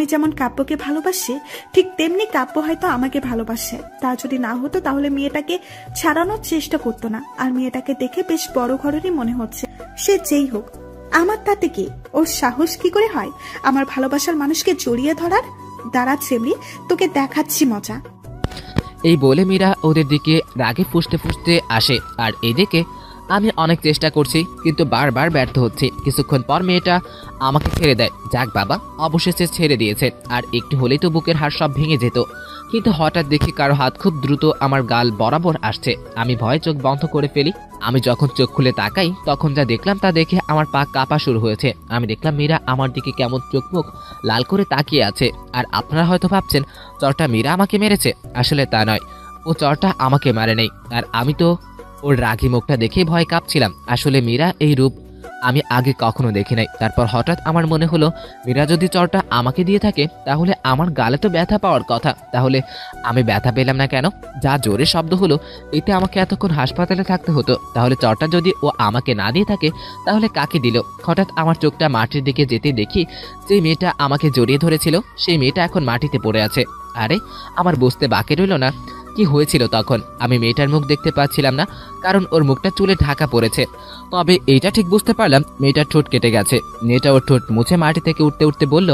আমি যেমন কাব্যকে ভালোবাসি ঠিক তেমনি কাব্য হয়তো আমাকে ভালোবাসে। তা যদি না হতো তাহলে মেয়েটাকে ছাড়ানোর চেষ্টা করতো না। আর মেয়েটাকে দেখে বেশ বড় ঘরেরই মনে হচ্ছে। সে যেই হোক, আমার তাতে কি? ওর সাহস কি করে হয় আমার ভালোবাসার মানুষকে জড়িয়ে ধরার? দাঁড়া চেমড়ি, তোকে দেখাচ্ছি মজা। এই বলে মীরা ওদের দিকে রাগে ফুঁসতে ফুঁসতে আসে। আর এদিকে আমি অনেক চেষ্টা করছি কিন্তু বারবার ব্যর্থ হচ্ছি। কিছুক্ষণ পর মেয়েটা আমাকে ছেড়ে দেয়। যাক বাবা, অবশেষে ছেড়ে দিয়েছে। আর একটু হলেই তো বুকের হাড় সব ভেঙে যেত। কিন্তু হঠাৎ দেখি কারো হাত খুব দ্রুত আমার গাল বরাবর আসছে। আমি ভয়ে চোখ বন্ধ করে ফেলি। আমি যখন চোখ খুলে তাকাই তখন যা দেখলাম তা দেখে আমার পা কাঁপা শুরু হয়েছে। আমি দেখলাম মীরা আমার দিকে কেমন চোখ মুখ লাল করে তাকিয়ে আছে। আর আপনারা হয়তো ভাবছেন চরটা মীরা আমাকে মেরেছে। আসলে তা নয়, ও চরটা আমাকে মারে নেই। আর আমি তো ওর রাগি মুখটা দেখে ভয় কাঁপছিলাম। আসলে মীরা এই রূপ আমি আগে কখনো দেখি নাই। তারপর হঠাৎ আমার মনে হলো মীরা যদি চরটা আমাকে দিয়ে থাকে তাহলে আমার গালে তো ব্যথা পাওয়ার কথা, তাহলে আমি ব্যথা পেলাম না কেন? যা জোরে শব্দ হলো, এতে আমাকে এতক্ষণ হাসপাতালে থাকতে হতো। তাহলে চরটা যদি ও আমাকে না দিয়ে থাকে তাহলে কাকে দিল? হঠাৎ আমার চোখটা মাটির দিকে যেতে দেখি যে মেয়েটা আমাকে জড়িয়ে ধরেছিল সেই মেয়েটা এখন মাটিতে পড়ে আছে। আরে আমার বুঝতে বাকি রইল না কি হয়েছিল তখন। আমি মেয়েটার মুখ দেখতে পাচ্ছিলাম না কারণ ওর মুখটা চুলে ঢাকা পড়েছে। তবে এইটা ঠিক বুঝতে পারলাম মেয়েটার ঠোঁট কেটে গেছে। মেয়েটা ওর ঠোঁট মুছে মাটি থেকে উঠতে উঠতে বলল,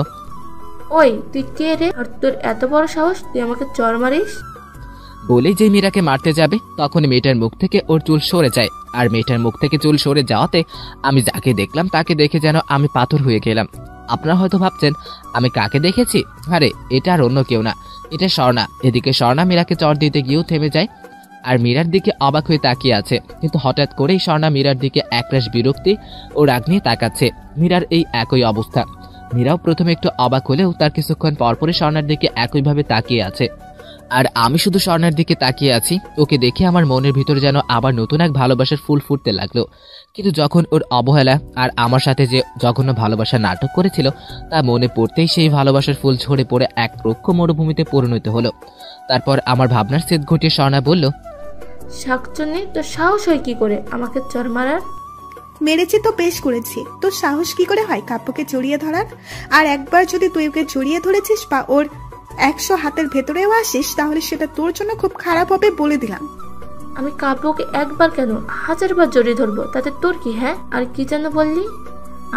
ওই তুই কে রে? আর তোর এত বড় সাহস তুই আমাকে চর মারিস? বলেই যে মীরাকে মারতে যাবে তখন মেয়েটার মুখ থেকে ওর চুল সরে যায়। আর মেয়েটার মুখ থেকে চুল সরে যাওয়াতে আমি যাকে দেখলাম তাকে দেখে যেন আমি পাথর হয়ে গেলাম। আপনারা হয়তো ভাবছেন আমি কাকে দেখেছি। আরে এটা আর অন্য কেউ না, এটা স্বর্ণা। এদিকে স্বর্ণা মীরাকে চর দিতে গিয়েও থেমে যায় আর মীরার দিকে অবাক হয়ে তাকিয়ে আছে। কিন্তু হঠাৎ করেই স্বর্ণা মীরার দিকে একরাশ বিরক্তি ও রাগ নিয়ে তাকাচ্ছে। মীরার এই একই অবস্থা। মীরাও প্রথমে একটু অবাক হলেও তার কিছুক্ষণ পরপরই স্বর্ণার দিকে একইভাবে তাকিয়ে আছে। আর আমি শুধু স্বর্ণার দিকে তাকিয়ে আছি। ওকে দেখে আমার মনের ভিতরে যেন আবার নতুন এক ভালোবাসার ফুল ফুটতে লাগলো। কিন্তু যখন ওর অবহেলা আর আমার সাথে যে জঘন্য ভালোবাসার নাটক করেছিল তা মনে পড়তেই সেই ভালোবাসার ফুল ঝরে পড়ে এক রুক্ষ মরুভূমিতে পরিণত হলো। তারপর আমার ভাবনার ছেদ ঘটিয়ে স্বর্ণা বলল, শাকচুন্নি, তোর সাহস হয় কি করে আমাকে চর মারার? মেরেছি তো বেশ করেছি, তোর সাহস কি করে হয় কাব্যকে জড়িয়ে ধরার? আর একবার যদি তুই ওকে জড়িয়ে ধরেছিস বা ওর 100 হাতের ভেতরেও আসিস তাহলে সেটা তোর জন্য খুব খারাপ হবে বলে দিলাম। আমি কাব্যকে একবার কেন 1000 বার জড়িয়ে ধরবো, তাতে তোর কি? হ্যাঁ, আর কি যেন বললি?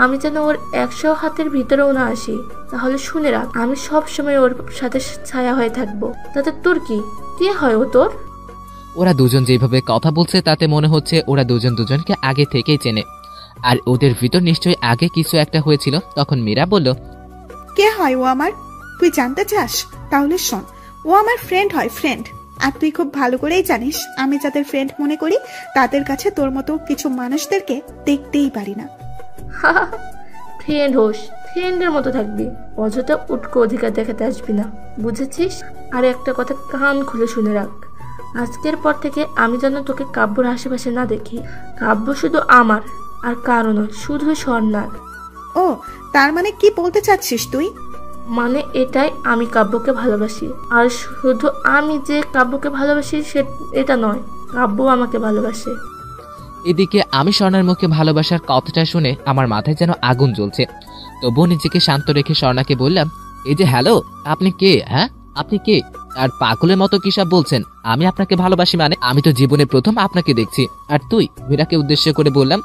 আমি যেন ওর 100 হাতের ভিতরেও না আসি। তাহলে শুনে রাখ, আমি সব সময় ওর সাথে ছায়া হয়ে থাকবো। তাতে তোর কি? কে হয় ও তোর? ওরা দুজন যেভাবে কথা বলছে তাতে মনে হচ্ছে ওরা দুজন দুজনকে আগে থেকেই চেনে। আর ওদের ভিতর নিশ্চয়ই আগে কিছু একটা হয়েছিল। তখন মীরা বলল, কে হয় ও আমার? তুই জানতে চাস? তাহলে শোন, ও আমার ফ্রেন্ড হয়, ফ্রেন্ড। আর তুই খুব ভালো করেই জানিস আমি যাদের ফ্রেন্ড মনে করি তাদের কাছে তোর মতো কিছু মানুষদেরকে দেখতেই পারি না। ফ্রেন্ড হোস, ফ্রেন্ডের মতো থাকবি, অযথা উটকো অধিকার দেখাতে আসবি না, বুঝেছিস? আর একটা কথা কান খুলে শুনে রাখ, আজকের পর থেকে আমি যেন তোকে কাব্যর আশেপাশে না দেখি। কাব্য শুধু আমার আর কারো নয়, শুধু স্বর্ণার। ও, তার মানে কি বলতে চাচ্ছিস তুই? মানে এটাই, আমি কাব্যকে ভালোবাসি। আর শুধু আমি যে কাব্যকে ভালোবাসি এটা নয়, কাব্য আমাকে ভালোবাসে। এদিকে আমি স্বর্ণার মুখে ভালোবাসার কথাটা শুনে আমার মাথায় যেন আগুন জ্বলছে। তবুও নিজেকে শান্ত রেখে স্বর্ণাকে বললাম, এই যে হ্যালো, আপনি কে? হ্যাঁ, আপনি কে? আর পাগলের মতো কি সব বলছেন? আমি আপনাকে ভালোবাসি মানে? আমি তো জীবনে প্রথম আপনাকে দেখছি। আর তুই? মীরাকে উদ্দেশ্য করে বললাম,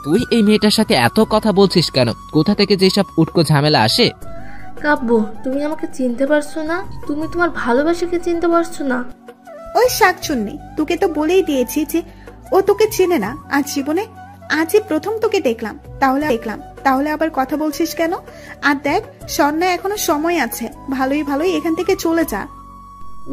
তুই এই মেয়েটার সাথে এত কথা বলছিস কেন? কোথা থেকে যেসব উটকো ঝামেলা আসে? কাব্য, তুমি আমাকে চিনতে পারছো না? তুমি তোমার ভালোবাসাকে চিনতে পারছো না? ওই শাকচুন্নি, তোকে তো বলেই দিয়েছি যে ও তোকে চেনে না। আজ জীবনে আজই প্রথম তোকে দেখলাম, তাহলে আবার কথা বলছিস কেন? আর দেখ স্বর্ণা, এখনো সময় আছে, ভালোই ভালোই এখান থেকে চলে যা।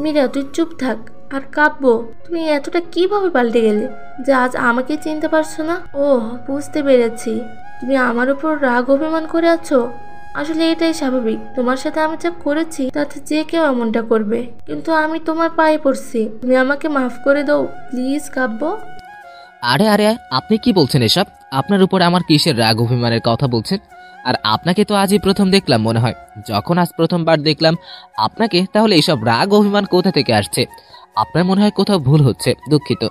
মীরা, তুই চুপ থাক। আর কাব্য, তুমি এতটা কিভাবে পাল্টে গেলে যে আজ আমাকে চিনতে পারছো না? ও, বুঝতে পেরেছি, তুমি আমার উপর রাগ অভিমান করে আছো। আসলে এটাই স্বাভাবিক, তোমার সাথে আমি যা করেছি তাতে যে কেউ এমনটা করবে। কিন্তু আমি তোমার পায়ে পড়ছি, তুমি আমাকে মাফ করে দাও প্লিজ কাব্য। আরে আরে, আপনি কি বলছেন এসব? আপনার উপর আমার কিসের রাগ অভিমানের কথা বলছেন? আর আপনাকে তো আজই প্রথম দেখলাম মনে হয়। যখন আজ প্রথমবার দেখলাম আপনাকে, তাহলে এইসব রাগ অভিমান কোথা থেকে আসছে? আপনার মনে হয় কোথাও ভুল হচ্ছে, দুঃখিত।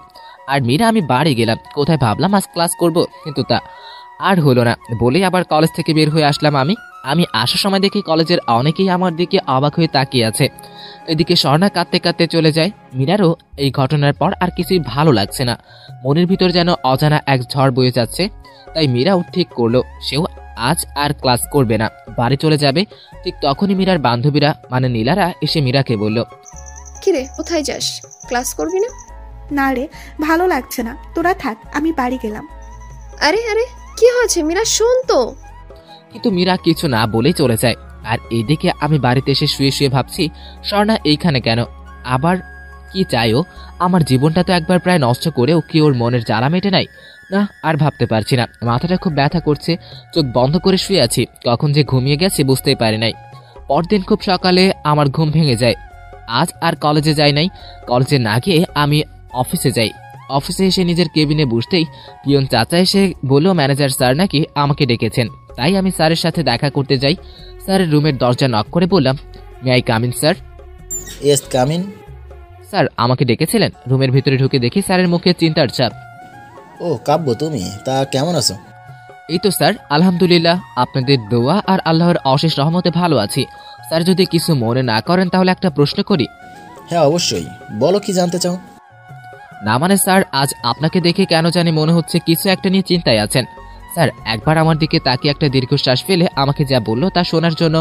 আর মীরা, আমি বাড়ি গেলাম, কোথায় ভাবলাম আজ ক্লাস করব, কিন্তু তা আর হলো না বলেই আবার কলেজ থেকে বের হয়ে আসলাম আমি আসার সময় দেখি কলেজের অনেকেই আমার দিকে অবাক হয়ে তাকিয়ে আছে। এদিকে স্বর্ণা কাঁদতে কাঁদতে চলে যায়। মীরারও এই ঘটনার পর আর কিছুই ভালো লাগছে না, মনের ভিতর যেন অজানা এক ঝড় বয়ে যাচ্ছে। তাই মীরাও ঠিক করলো সেও আজ আর ক্লাস করবে না, বাড়ি চলে যাবে। ঠিক তখনই মীরার বান্ধবীরা মানে নীলারা এসে মীরাকে বলল, কিরে কোথায় যাস, ক্লাস করবি না? না রে, ভালো লাগছে না, তোরা থাক, আমি বাড়ি গেলাম। আরে আরে কি হয়েছে মীরা, শোন তো। কিন্তু মীরা কিছু না বলেই চলে যায়। আর এইদিকে আমি বাড়িতে এসে শুয়ে শুয়ে ভাবছি, স্বর্ণা এইখানে কেন, আবার কি চাইও? আমার জীবনটা তো একবার প্রায় নষ্ট করেও কি ওর মনের জ্বালা মেটে নাই? না, আর ভাবতে পারছি না, মাথাটা খুব ব্যথা করছে। চোখ বন্ধ করে শুয়ে আছি, কখন যে ঘুমিয়ে গেছি বুঝতেই পারি নাই। পরদিন খুব সকালে আমার ঘুম ভেঙে যায়। আজ আর কলেজে যাই নাই। কলেজে না গিয়ে আমি অফিসে যাই। অফিসে এসে নিজের কেবিনে বসতেই পিয়ন চাচা এসে বলল ম্যানেজার স্যার নাকি আমাকে ডেকেছেন। তাই আমি স্যারের সাথে দেখা করতে যাই। স্যারের রুমের দরজা নক করে বললাম, may I come in sir? Yes come in. Sir আমাকে ডেকেছিলেন? রুমের ভিতরে ঢুকে দেখি স্যারের মুখে চিন্তার ছাপ। ও কাব্য, তুমি তা কেমন আছো? এই তো স্যার, আলহামদুলিল্লাহ, আপনাদের দোয়া আর আল্লাহর অশেষ রহমতে ভালো আছি। স্যার যদি কিছু মনে না করেন তাহলে একটা প্রশ্ন করি। হ্যাঁ অবশ্যই, বলো কি জানতে চাও? না মানে স্যার, আজ আপনাকে দেখে কেন জানি মনে হচ্ছে কিছু একটা নিয়ে চিন্তায় আছেন। স্যার একবার আমার দিকে তাকিয়ে একটা দীর্ঘশ্বাস ফেলে আমাকে যা বললো তা শোনার জন্য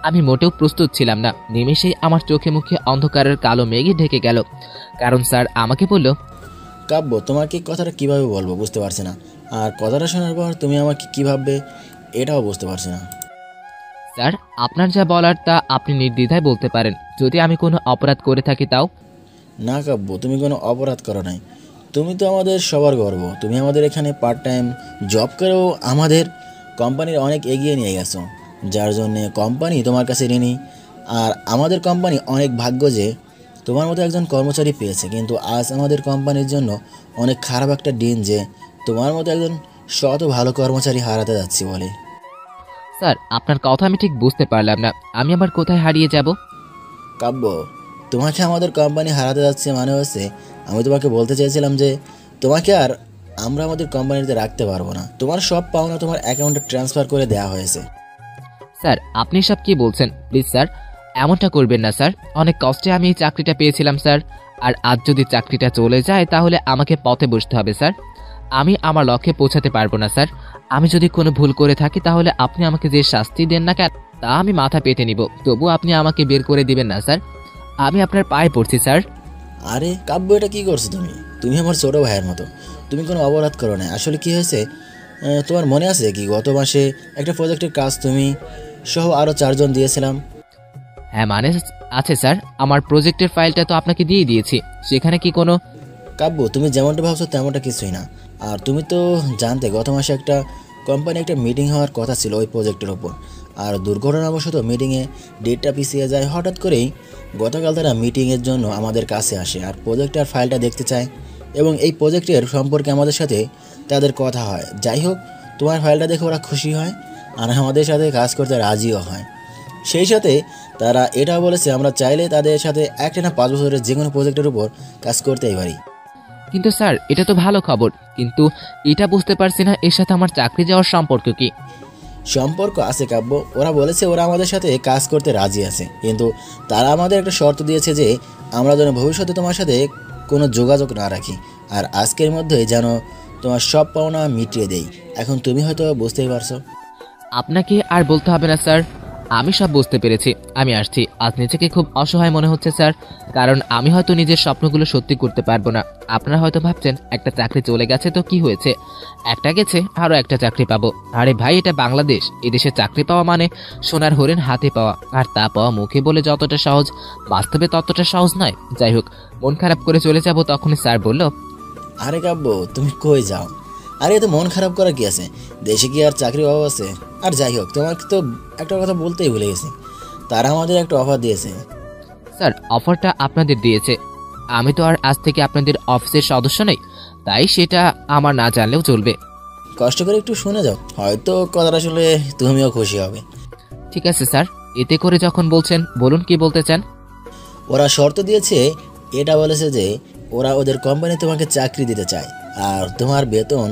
আমি মোটেও প্রস্তুত ছিলাম না। নিমেষেই আমার চোখে মুখে অন্ধকারের কালো মেঘে ঢেকে গেল। কারণ স্যার আমাকে বলল, কাব্য, তোমাকে কথাটা কিভাবে বলবো বুঝতে পারছি না, আর কথাটা শোনার পর তুমি আমাকে কি ভাববে এটাও বুঝতে পারছি না। স্যার আপনার যা বলার তা আপনি নির্দ্বিধায় বলতে পারেন, যদি আমি কোনো অপরাধ করে থাকি তাও। না কাব্য, তুমি কোনো অপরাধ করো নাই। তুমি তো আমাদের সবার গর্ব। তুমি আমাদের এখানে পার্ট টাইম জব করেও আমাদের কোম্পানির অনেক এগিয়ে নিয়ে গেছো, যার জন্যে কোম্পানি তোমার কাছে ঋণী। আর আমাদের কোম্পানি অনেক ভাগ্য যে তোমার মতো একজন কর্মচারী পেয়েছে। কিন্তু আজ আমাদের কোম্পানির জন্য অনেক খারাপ একটা দিন যে তোমার মতো একজন শত ভালো কর্মচারী হারাতে যাচ্ছি বলে। স্যার আপনার কথা আমি ঠিক বুঝতে পারলাম না, আমি আবার কোথায় হারিয়ে যাব? কাব্য, তোমাকে আমাদের কোম্পানি হারাতে যাচ্ছে মানে হচ্ছে, আমি তোমাকে বলতে চেয়েছিলাম যে তোমাকে আর আমরা আমাদের কোম্পানিতে রাখতে পারবো না। তোমার সব পাওনা তোমার অ্যাকাউন্টে ট্রান্সফার করে দেওয়া হয়েছে। স্যার আপনি সব কি বলছেন? প্লিজ স্যার এমনটা করবেন না স্যার, অনেক কষ্টে আমি এই চাকরিটা পেয়েছিলাম স্যার। আর আজ যদি চাকরিটা চলে যায় তাহলে আমাকে পথে বসতে হবে স্যার, আমি আমার লক্ষ্যে পৌঁছাতে পারবো না স্যার। আমি যদি কোনো ভুল করে থাকি তাহলে আপনি আমাকে যে শাস্তি দেন না কেন তা আমি মাথা পেতে নিব, তবু আপনি আমাকে বের করে দিবেন না স্যার, আমি আপনার পায়ে পড়ছি স্যার। আরে কাব্য, এটা কি করছো তুমি? তুমি আমার ছোটো ভাইয়ের মতো, তুমি কোনো অপরাধ করো না। আসলে কি হয়েছে তোমার মনে আছে কি, গত মাসে একটা প্রজেক্টের কাজ তুমি সহ আরও 4 জন দিয়েছিলাম। হ্যাঁ মানে আছে স্যার, আমার প্রজেক্টের ফাইলটা তো আপনাকে দিয়ে দিয়েছি, সেখানে কি কোনো? কাব্য, তুমি যেমনটা ভাবছো তেমনটা কিছুই না। আর তুমি তো জানতে গত মাসে একটা কোম্পানি একটা মিটিং হওয়ার কথা ছিল ওই প্রজেক্টের ওপর। আর দুর্ঘটনাবশত মিটিংয়ে ডেটটা পিছিয়ে যায়। হঠাৎ করেই গতকাল তারা মিটিংয়ের জন্য আমাদের কাছে আসে আর প্রজেক্টের ফাইলটা দেখতে চায় এবং এই প্রজেক্টের সম্পর্কে আমাদের সাথে তাদের কথা হয়। যাই হোক, তোমার ফাইলটা দেখে ওরা খুশি হয় আর আমাদের সাথে কাজ করতে রাজিও হয়। সেই সাথে তারা এটাও বলেছে আমরা চাইলে তাদের সাথে 1 না 5 বছরের যে কোনো প্রজেক্টের উপর কাজ করতেই পারি। কিন্তু স্যার এটা তো ভালো খবর, কিন্তু এটা বুঝতে পারছি না এর সাথে আমার চাকরি যাওয়ার সম্পর্ক কি? সম্পর্ক আছে কাব্য, ওরা বলেছে ওরা আমাদের সাথে কাজ করতে রাজি আছে, কিন্তু তারা আমাদের একটা শর্ত দিয়েছে যে আমরা যেন ভবিষ্যতে তোমার সাথে কোনো যোগাযোগ না রাখি আর আজকের মধ্যে যেন তোমার সব পাওনা মিটিয়ে দেই। এখন তুমি হয়তো বুঝতেই পারছো। আপনাকে আর বলতে হবে না স্যার, আমি সব বুঝতে পেরেছি। আমি আসছি। আজ নিজেকে খুব অসহায় মনে হচ্ছে স্যার, কারণ আমি হয়তো নিজের স্বপ্নগুলো সত্যি করতে পারবো না। আপনারা হয়তো ভাবছেন একটা চাকরি চলে গেছে তো কি হয়েছে, একটা গেছে আরও একটা চাকরি পাবো। আরে ভাই, এটা বাংলাদেশ, এদেশে চাকরি পাওয়া মানে সোনার হরিণ হাতে পাওয়া, আর তা পাওয়া মুখে বলে যতটা সহজ বাস্তবে ততটা সহজ নয়। যাই হোক, মন খারাপ করে চলে যাব। তখনই স্যার বলল, আরে কাব্য, তুমি কই যাও? আরে এত মন খারাপ করা কি আছে, দেশে কি আর চাকরির অভাব আছে? আর যাই হোক, তোমাকে তো একটা কথা বলতেই ভুলে গেছি, তারা আমাদের একটা অফার দিয়েছে। স্যার অফারটা আপনাদের দিয়েছে, আমি তো আর আজ থেকে আপনাদের অফিসের সদস্য নই, তাই সেটা আমার না জানলেও চলবে। কষ্ট করে একটু শুনে যাও, হয়তো কথাটা শুনলে তুমিও খুশি হবে। ঠিক আছে স্যার, এতে করে যখন বলছেন বলুন কি বলতে চান। ওরা শর্ত দিয়েছে, এটা বলেছে যে ওরা ওদের কোম্পানি তোমাকে চাকরি দিতে চায় আর তোমার বেতন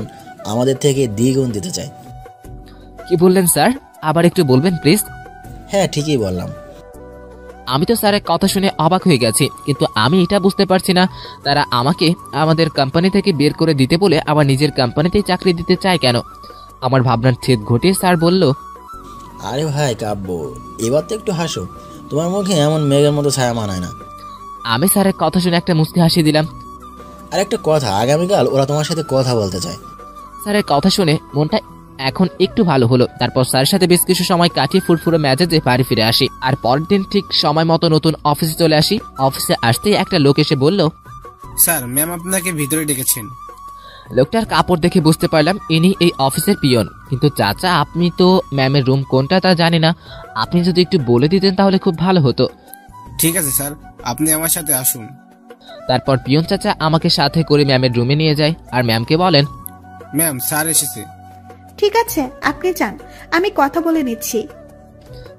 আমাদের থেকে দ্বিগুণ দিতে চায়। কি বললেন স্যার? আবার একটু বলবেন প্লিজ। হ্যাঁ ঠিকই বললাম। আমি তো স্যারের কথা শুনে অবাক হয়ে গেছি, কিন্তু আমি এটা বুঝতে পারছি না তারা আমাকে আমাদের কোম্পানি থেকে বের করে দিতে বলে আবার নিজের কোম্পানিতেই চাকরি দিতে চায় কেন। আমার ভাবনার ছেদ ঘটিয়ে স্যার বলল, আরে ভাই কাব্য, এবার তো একটু হাসো, তোমার মুখে এমন মেঘের মতো ছায়া মানায় না। আমি স্যারের কথা শুনে একটা মুচকি হাসি দিলাম। আর একটা কথা, আগামীকাল ওরা তোমার সাথে কথা বলতে চায়। স্যারের কথা শুনে মনটা এখন একটু ভালো হলো। তারপর স্যারের সাথে বেশ কিছু সময় কাটিয়ে ফুরফুরে মেজাজে বাড়ি ফিরে আসি। আর পরের দিন ঠিক সময় মতো নতুন অফিসে চলে আসি। অফিসে আসতেই একটা লোক এসে বলল, স্যার ম্যাম আপনাকে ভিতরে ডেকেছেন। লোকটার কাপড় দেখে বুঝতে পারলাম ইনি এই অফিসের পিয়ন। কিন্তু চাচা, আপনি তো ম্যামের রুম কোনটা তা জানি না, আপনি যদি একটু বলে দিতেন তাহলে খুব ভালো হতো। ঠিক আছে স্যার, আপনি আমার সাথে আসুন। তারপর পিয়ন চাচা আমাকে সাথে করে ম্যামের রুমে নিয়ে যায় আর ম্যামকে বলেন, ম্যাম স্যার এসেছে। ঠিক আছে, আপনি যান, আমি কথা বলে নিচ্ছি।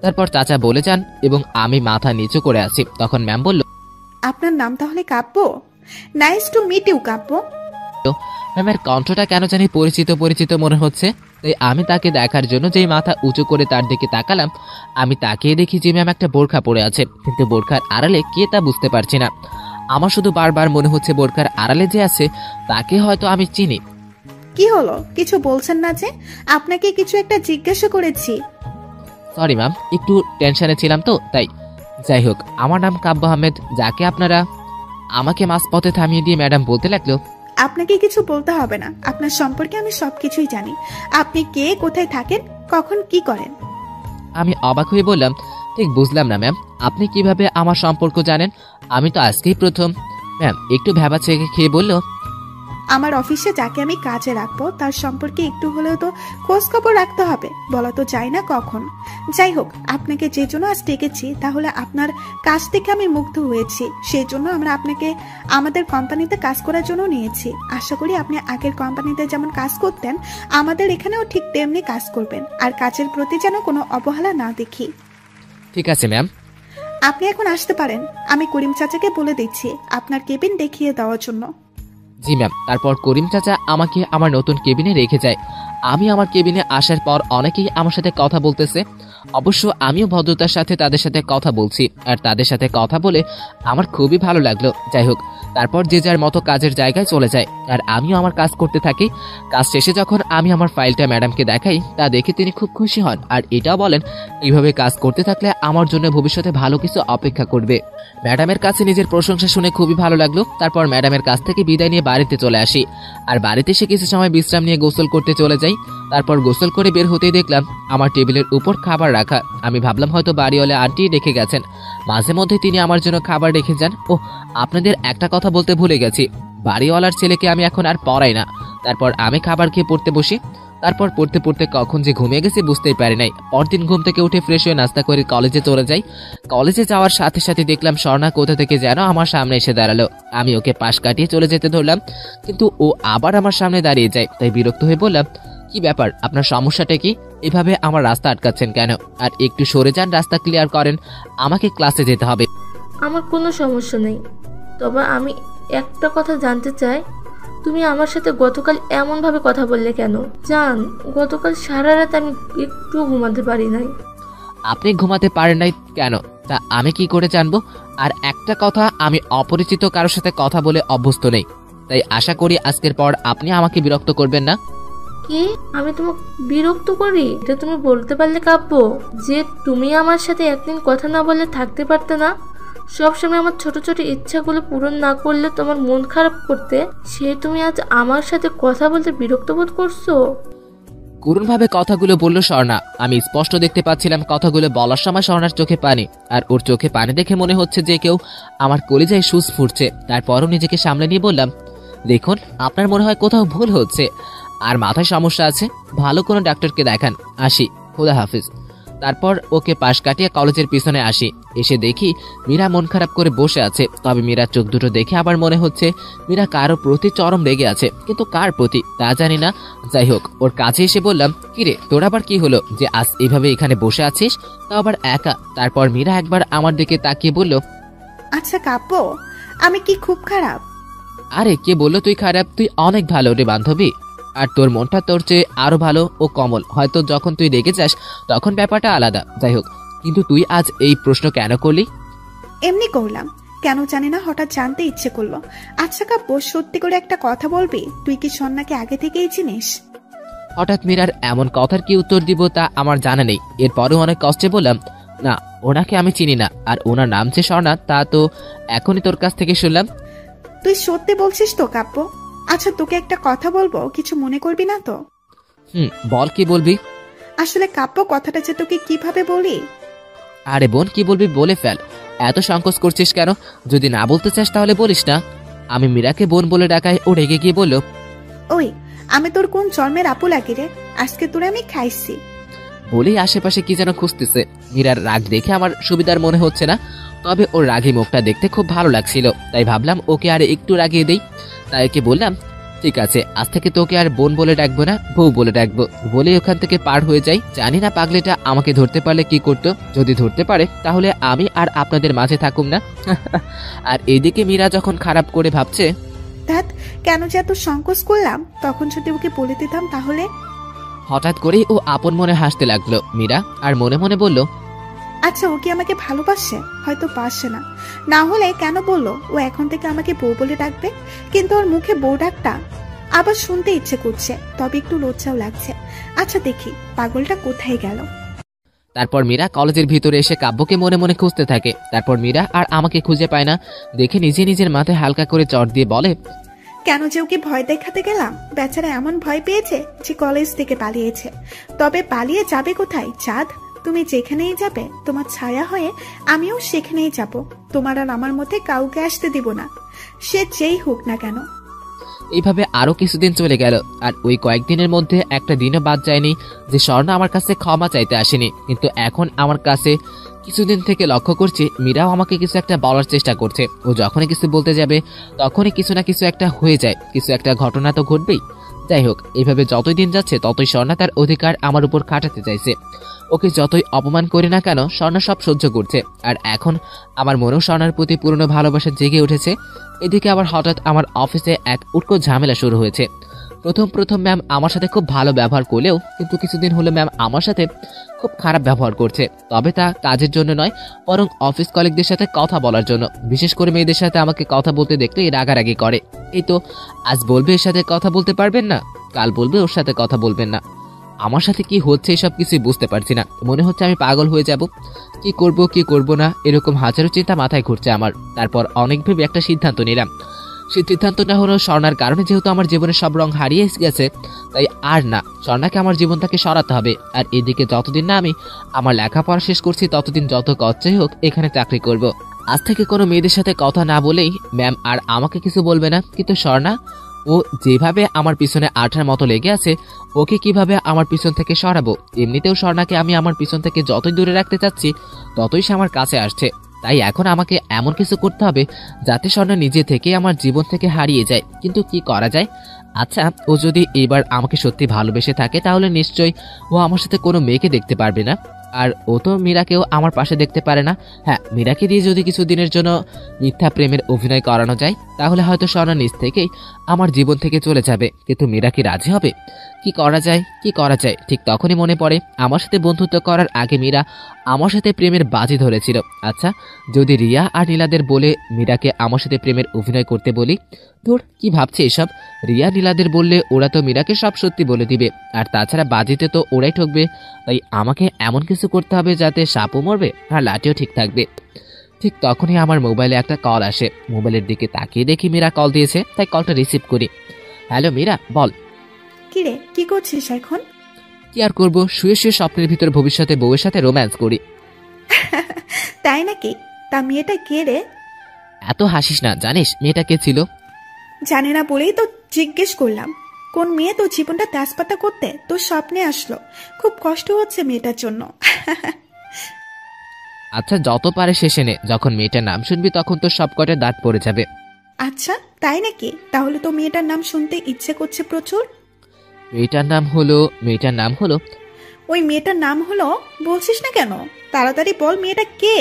তারপর চাচা বলে যান এবং আমি মাথা নিচু করে আছি। তখন ম্যাম বলল, আপনার নাম তাহলে কাব্য? নাইস টু মিট ইউ কাব্য। ম্যামের কণ্ঠটা কেন জানি পরিচিত পরিচিত মনে হচ্ছে। তাই আমি তাকে দেখার জন্য যেই মাথা উঁচু করে তার দিকে তাকালাম, আমি তাকিয়ে দেখি যে ম্যাম একটা বোরখা পরে আছে, কিন্তু বোরখার আড়ালে কে তা বুঝতে পারছি না। আমার শুধু বারবার মনে হচ্ছে বোরখার আড়ালে যে আছে তাকে হয়তো আমি চিনি। কি হলো, কিছু বলছেন না যে? আপনাকে কিছু একটা জিজ্ঞাসা করেছি। সরি ম্যাম, একটু টেনশনে ছিলাম তো তাই। যাই হোক, আমার নাম কাব্য আহমেদ, যাকে আপনারা আমাকে মাঝপথে থামিয়ে দিয়ে ম্যাডাম বলতে লাগলো, আপনাকে কিছু বলতে হবে না, আপনার সম্পর্কে আমি সবকিছুই জানি। আপনি কে, কোথায় থাকেন, কখন কি করেন। আমি অবাক হয়ে বললাম, ঠিক বুঝলাম না ম্যাম, আপনি কিভাবে আমার সম্পর্ক জানেন? আমি তো আজকেই প্রথম। ম্যাম একটু ভেবা চেকে খেয়ে বলল, আমার অফিসে যাকে আমি কাজে রাখবো তার সম্পর্কে একটু হলেও তো খোঁজ খবর রাখতে হবে, বলা তো যায় না কখন। যাই হোক, আপনাকে যে জন্য আজ ডেকেছি তাহলে আপনার কাজ থেকে আমি মুগ্ধ হয়েছি, সেই জন্য আমরা আপনাকে আমাদের কোম্পানিতে কাজ করার জন্য নিয়েছি। আশা করি আপনি আগের কোম্পানিতে যেমন কাজ করতেন আমাদের এখানেও ঠিক তেমনি কাজ করবেন, আর কাজের প্রতি যেন কোনো অবহেলা না দেখি। ঠিক আছে ম্যাম। আপনি এখন আসতে পারেন, আমি করিম চাচাকে বলে দিচ্ছি আপনার কেবিন দেখিয়ে দেওয়ার জন্য। জি ম্যাম। তারপর করিম চাচা আমাকে আমার নতুন কেবিনে রেখে যায়। আমি আমার কেবিনে আসার পর অনেকেই আমার সাথে কথা বলতেছে। অবশ্য আমিও ভদ্রতার সাথে তাদের সাথে কথা বলছি, আর তাদের সাথে কথা বলে আমার খুবই ভালো লাগলো। যাই হোক, তারপর যে যার মতো কাজের জায়গায় চলে যায় আর আমিও আমার কাজ করতে থাকি। কাজ শেষে যখন আমি আমার ফাইলটা ম্যাডামকে দেখাই, তা দেখে তিনি খুব খুশি হন আর এটাও বলেন এইভাবে কাজ করতে থাকলে আমার জন্য ভবিষ্যতে ভালো কিছু অপেক্ষা করবে। ম্যাডামের কাছে নিজের প্রশংসা শুনে খুবই ভালো লাগলো। তারপর ম্যাডামের কাছ থেকে বিদায় নিয়ে বাড়িতে চলে আসি, আর বাড়িতে এসে কিছু সময় বিশ্রাম নিয়ে গোসল করতে চলে যাই। তারপর গোসল করে বের হতেই দেখলাম আমার টেবিলের উপর খাবার রাখা। আমি ভাবলাম হয়তো বাড়িওয়ালা আন্টি রেখে গেছেন, মাঝে মধ্যে তিনি আমার জন্য খাবার রেখে যান। ও আপনাদের একটা কথা বলতে ভুলে গেছি, বাড়িওয়ালার ছেলেকে আমি এখন আর পড়াই না। তারপর আমি খাবার খেয়ে পড়তে বসি। তারপর পড়তে পড়তে কখন যে ঘুমিয়ে গেছি বুঝতেই পারি নাই। পরদিন ঘুম থেকে উঠে ফ্রেশ হয়ে নাস্তা করে কলেজে চলে যাই। কলেজে যাওয়ার সাথে সাথে দেখলাম স্বর্ণা কোথা থেকে যেন আমার সামনে এসে দাঁড়ালো। আমি ওকে পাশ কাটিয়ে চলে যেতে ধরলাম, কিন্তু ও আবার আমার সামনে দাঁড়িয়ে যায়। তাই বিরক্ত হয়ে বললাম, কি ব্যাপার, আপনার সমস্যাটা কি? এভাবে আমার রাস্তা আটকাচ্ছেন কেন? আর একটু সরে যান, রাস্তা ক্লিয়ার করেন, আমাকে ক্লাসে যেতে হবে। আমার কোনো সমস্যা নেই, তবে আমি একটা কথা জানতে চাই, তুমি আমার সাথে গতকাল এমনভাবে কথা বললে কেন? জান, গতকাল সারা রাত আমি একটু ঘুমাতে পারি নাই। আপনি ঘুমাতে পারেন নাই কেন তা আমি কি করে জানবো? আর একটা কথা, আমি অপরিচিত কারোর সাথে কথা বলে অভ্যস্ত নেই, তাই আশা করি আজকের পর আপনি আমাকে বিরক্ত করবেন না। কি আমি তোমাকে বিরক্ত করি? এটা তুমি বলতে পারলে কাব্য, যে তুমি আমার সাথে একদিন কথা না বলে থাকতে পারতে না? সবসময় আমার ছোট ছোট ইচ্ছাগুলো পূরণ না করলে তোমার মন খারাপ করতে, সে তুমি আজ আমার সাথে কথা বলতে বিরক্ত বোধ করছো? করুণভাবে কথাগুলো বলল স্বর্ণা। আমি স্পষ্ট দেখতে পাচ্ছিলাম কথাগুলো বলার সময় স্বর্ণার চোখে পানি, আর ওর চোখে পানি দেখে মনে হচ্ছে যে কেউ আমার কলিজায় সুচ ফুটছে। তারপরও নিজেকে সামলে নিয়ে বললাম, দেখুন আপনার মনে হয় কোথাও ভুল হচ্ছে, আর মাথায় সমস্যা আছে, ভালো কোনো ডাক্তারকে দেখান। আসি, খোদা হাফিজ। তারপর ওকে পাশ কাটিয়ে কলেজের পিছনে আসি। এসে দেখি মীরা মন খারাপ করে বসে আছে। তবে মীরার চোখ দুটো দেখে আবার মনে হচ্ছে মীরা কারো প্রতি চরম রেগে আছে, কিন্তু কার প্রতি তা জানি না। যাই হোক, ওর কাছে এসে বললাম, কিরে তোর আবার কি হলো যে আজ এইভাবে এখানে বসে আছিস, তাও আবার একা? তারপর মীরা একবার আমার দিকে তাকিয়ে বলল, আচ্ছা কাব্য, আমি কি খুব খারাপ? আরে কে বললো তুই খারাপ? তুই অনেক ভালো রে বান্ধবী। আর তোর মনটা তোর চেয়ে আরো ভালো ও কমল। হয়তো যখন তুই রেগে যাস তখন ব্যাপারটা আলাদা, যাই হোক। কিন্তু তুই আজ এই প্রশ্ন কেন করলি? এমনি করলাম, কেন জানি না, হঠাৎ জানতে ইচ্ছে করলো। আচ্ছা কাব্য, সত্যি করে একটা কথা বলবি, তুই কি স্বর্ণাকে আগে থেকেই চিনিস? হঠাৎ মীরার এমন কথার কি উত্তর দিব তা আমার জানা নেই। এরপরেও অনেক কষ্টে বললাম, না, ওনাকে আমি চিনি না। আর ওনার নাম যে স্বর্ণা তা তো এখনই তোর কাছ থেকে শুনলাম। তুই সত্যি বলছিস তো কাব্য? আচ্ছা তোকে একটা কথা বলবো, কিছু মনে করবি না তো? বল, কি বলবি? আসলে কাব্য, কথাটা যে তোকে কিভাবে বলি। আরে বোন, কি বলবি বলে ফেল, এত সংকোচ করছিস কেন? যদি না বলতে চাস তাহলে বলিস না। আমি মীরাকে বোন বলে ডাকায় ও রেগে গিয়ে বলল, ওই, আমি তোর কোন জন্মের আপু লাগে রে? আজকে তোরে আমি খাইছি। বলেই আশেপাশে কি যেন খুঁজতেছে। মীরার রাগ দেখে আমার সুবিধার মনে হচ্ছে না, তবে ওর রাগী মুখটা দেখতে খুব ভালো লাগছিল, তাই ভাবলাম ওকে আর একটু রাগিয়ে দেই। তাই ওকে বললাম, ঠিক আছে, আজ থেকে তোকে আর বোন বলে ডাকবো না, বউ বলে ডাকবো। বলে ওখান থেকে পার হয়ে যাই। জানি না পাগলিটা আমাকে ধরতে পারলে কি করতো। যদি ধরতে পারে তাহলে আমি আর আপনাদের মাঝে থাকুম না। আর এইদিকে মীরা যখন খারাপ করে ভাবছে, ধ্যাত, কেন যে এত সংকোচ করলাম, তখন যদি ওকে বলে দিতাম তাহলে। হঠাৎ করেই ও আপন মনে হাসতে লাগলো মীরা, আর মনে মনে বলল, আচ্ছা ও কি আমাকে ভালোবাসে? হয়তো বাসে না, না হলে কেন বললো ও এখন থেকে আমাকে বউ বলে ডাকবে? কিন্তু ওর মুখে বউ ডাকটা আবার শুনতে ইচ্ছে করছে, তবে একটু লজ্জাও লাগছে। আচ্ছা দেখি পাগলটা কোথায় গেল। তারপর মীরা কলেজের ভিতরে এসে কাব্যকে মনে মনে খুঁজতে থাকে। তারপর মীরা আর আমাকে খুঁজে পায় না দেখে নিজে নিজের মাথায় হালকা করে চট দিয়ে বলে, কেন যে ওকে ভয় দেখাতে গেলাম? বেচারা এমন ভয় পেয়েছে যে কলেজ থেকে পালিয়েছে। তবে পালিয়ে যাবে কোথায় চাঁদ? তুমি যেখানেই যাবে তোমার ছায়া হয়ে আমিও সেখানেই যাব। তোমার আর আমার মধ্যে কাউকে আসতে দিব না, সে যেই হোক না কেন। এইভাবে আরো কিছুদিন চলে গেল। আর ওই কয়েকদিনের মধ্যে একটা দিনও বাদ যায়নি যে স্বর্ণা আমার কাছে ক্ষমা চাইতে আসেনি। কিন্তু এখন আমার কাছে কিছুদিন থেকে লক্ষ্য করছি মীরাও আমাকে কিছু একটা বলার চেষ্টা করছে। ও যখনই কিছু বলতে যাবে তখনই কিছু না কিছু একটা হয়ে যায়, কিছু একটা ঘটনা তো ঘটবেই। যাই হোক, এইভাবে যতই দিন যাচ্ছে ততই স্বর্ণা তার অধিকার আমার উপর খাটাতে চাইছে। ওকে যতই অপমান করি না কেন স্বর্ণা সব সহ্য করছে। আর এখন আমার মনেও স্বর্ণার প্রতি পুরনো ভালোবাসা জেগে উঠেছে। এদিকে আবার হঠাৎ আমার অফিসে এক উটকো ঝামেলা শুরু হয়েছে। প্রথম ম্যাম আমার সাথে খুব ভালো ব্যবহার করলেও কিন্তু কিছুদিন হলো ম্যাম আমার সাথে খুব খারাপ ব্যবহার করছে। তবে তা কাজের জন্য নয়, বরং অফিস কলিগদের সাথে কথা বলার জন্য। বিশেষ করে মেয়েদের সাথে আমাকে কথা বলতে দেখলে রাগারাগি করে। এই তো আজ বলবে এর সাথে কথা বলতে পারবেন না, কাল বলবে ওর সাথে কথা বলবেন না। আমার সাথে কি হচ্ছে এসব কিছুই বুঝতে পারছি না। মনে হচ্ছে আমি পাগল হয়ে যাব। কি করব না এরকম হাজারো চিন্তা মাথায় ঘুরছে আমার। তারপর অনেক ভেবে একটা সিদ্ধান্ত নিলাম। সেই সিদ্ধান্তটা হলো স্বর্ণার কারণে যেহেতু আমার জীবনের সব রং হারিয়ে গেছে, তাই আর না, স্বর্ণাকে আমার জীবন থেকে সরাতে হবে। আর এদিকে যতদিন না আমি আমার লেখাপড়া শেষ করছি ততদিন যত কষ্টই হোক এখানে চাকরি করব। আজ থেকে কোনো মেয়েদের সাথে কথা না বলেই ম্যাম আর আমাকে কিছু বলবে না। কিন্তু স্বর্ণা, ও যেভাবে আমার পিছনে আঠার মতো লেগে আছে, ওকে কিভাবে আমার পিছন থেকে সরাবো? এমনিতেও স্বর্ণাকে আমি আমার পিছন থেকে যতই দূরে রাখতে চাচ্ছি ততই সে আমার কাছে আসছে। তাই এখন আমাকে এমন কিছু করতে হবে যাতে স্বর্ণা নিজে থেকে আমার জীবন থেকে হারিয়ে যায়। কিন্তু কি করা যায়? আচ্ছা, ও যদি এবার আমাকে সত্যি ভালোবেসে থাকে তাহলে নিশ্চয়ই ও আমার সাথে কোনো মেয়েকে দেখতে পারবে না। আর ও তো মীরাকেও আমার পাশে দেখতে পারে না। হ্যাঁ, মীরাকে দিয়ে যদি কিছুদিনের জন্য মিথ্যা প্রেমের অভিনয় করানো যায় তাহলে হয়তো স্বর্ণা নিজ থেকেই আমার জীবন থেকে চলে যাবে। কিন্তু মীরা কি রাজি হবে? কি করা যায়? ঠিক তখনই মনে পড়ে আমার সাথে বন্ধুত্ব করার আগে মীরা আমার সাথে প্রেমের বাজি ধরেছিল। আচ্ছা, যদি রিয়া আর নীলাদের বলে মীরাকে আমার সাথে প্রেমের অভিনয় করতে বলি? ধুর, কি ভাবছে এসব? রিয়া নীলাদের বললে ওরা তো মীরাকে সব সত্যি বলে দিবে, আর তাছাড়া বাজিতে তো ওরাই ঠকবে। তাই আমাকে এমন কিছু করতে হবে যাতে সাপও মরবে আর লাঠিও ঠিক থাকবে। ঠিক তখনই আমার মোবাইলে একটা কল আসে। মোবাইলের দিকে তাকিয়ে দেখি মীরা কল দিয়েছে, তাই কলটা রিসিভ করি। হ্যালো মীরা, বল। কিরে, কি করছিস এখন? কি আর করবো, শুয়ে শুয়ে স্বপ্নের ভিতর ভবিষ্যতে বউয়ের সাথে রোম্যান্স করি। তাই নাকি? তা মেয়েটা কে রে? এত হাসিস না, জানিস মেয়েটা কে ছিল? জানি না বলেই তো জিজ্ঞেস করলাম। কোন মেয়ে তোর জীবনটা তেজপাতা করতে তোর স্বপ্নে আসলো? খুব কষ্ট হচ্ছে মেয়েটার জন্য। আচ্ছা, যত পারে শেষে নে, যখন মেয়েটার নাম শুনবি তখন তোর সব কটা দাঁত পড়ে যাবে। আচ্ছা তাই নাকি? তাহলে তো মেয়েটার নাম শুনতে ইচ্ছে করছে প্রচুর। মেয়েটার নাম হলো ওই মেয়েটার নাম হলো বলছিস না কেন? তাড়াতাড়ি বল, মেয়েটা কে?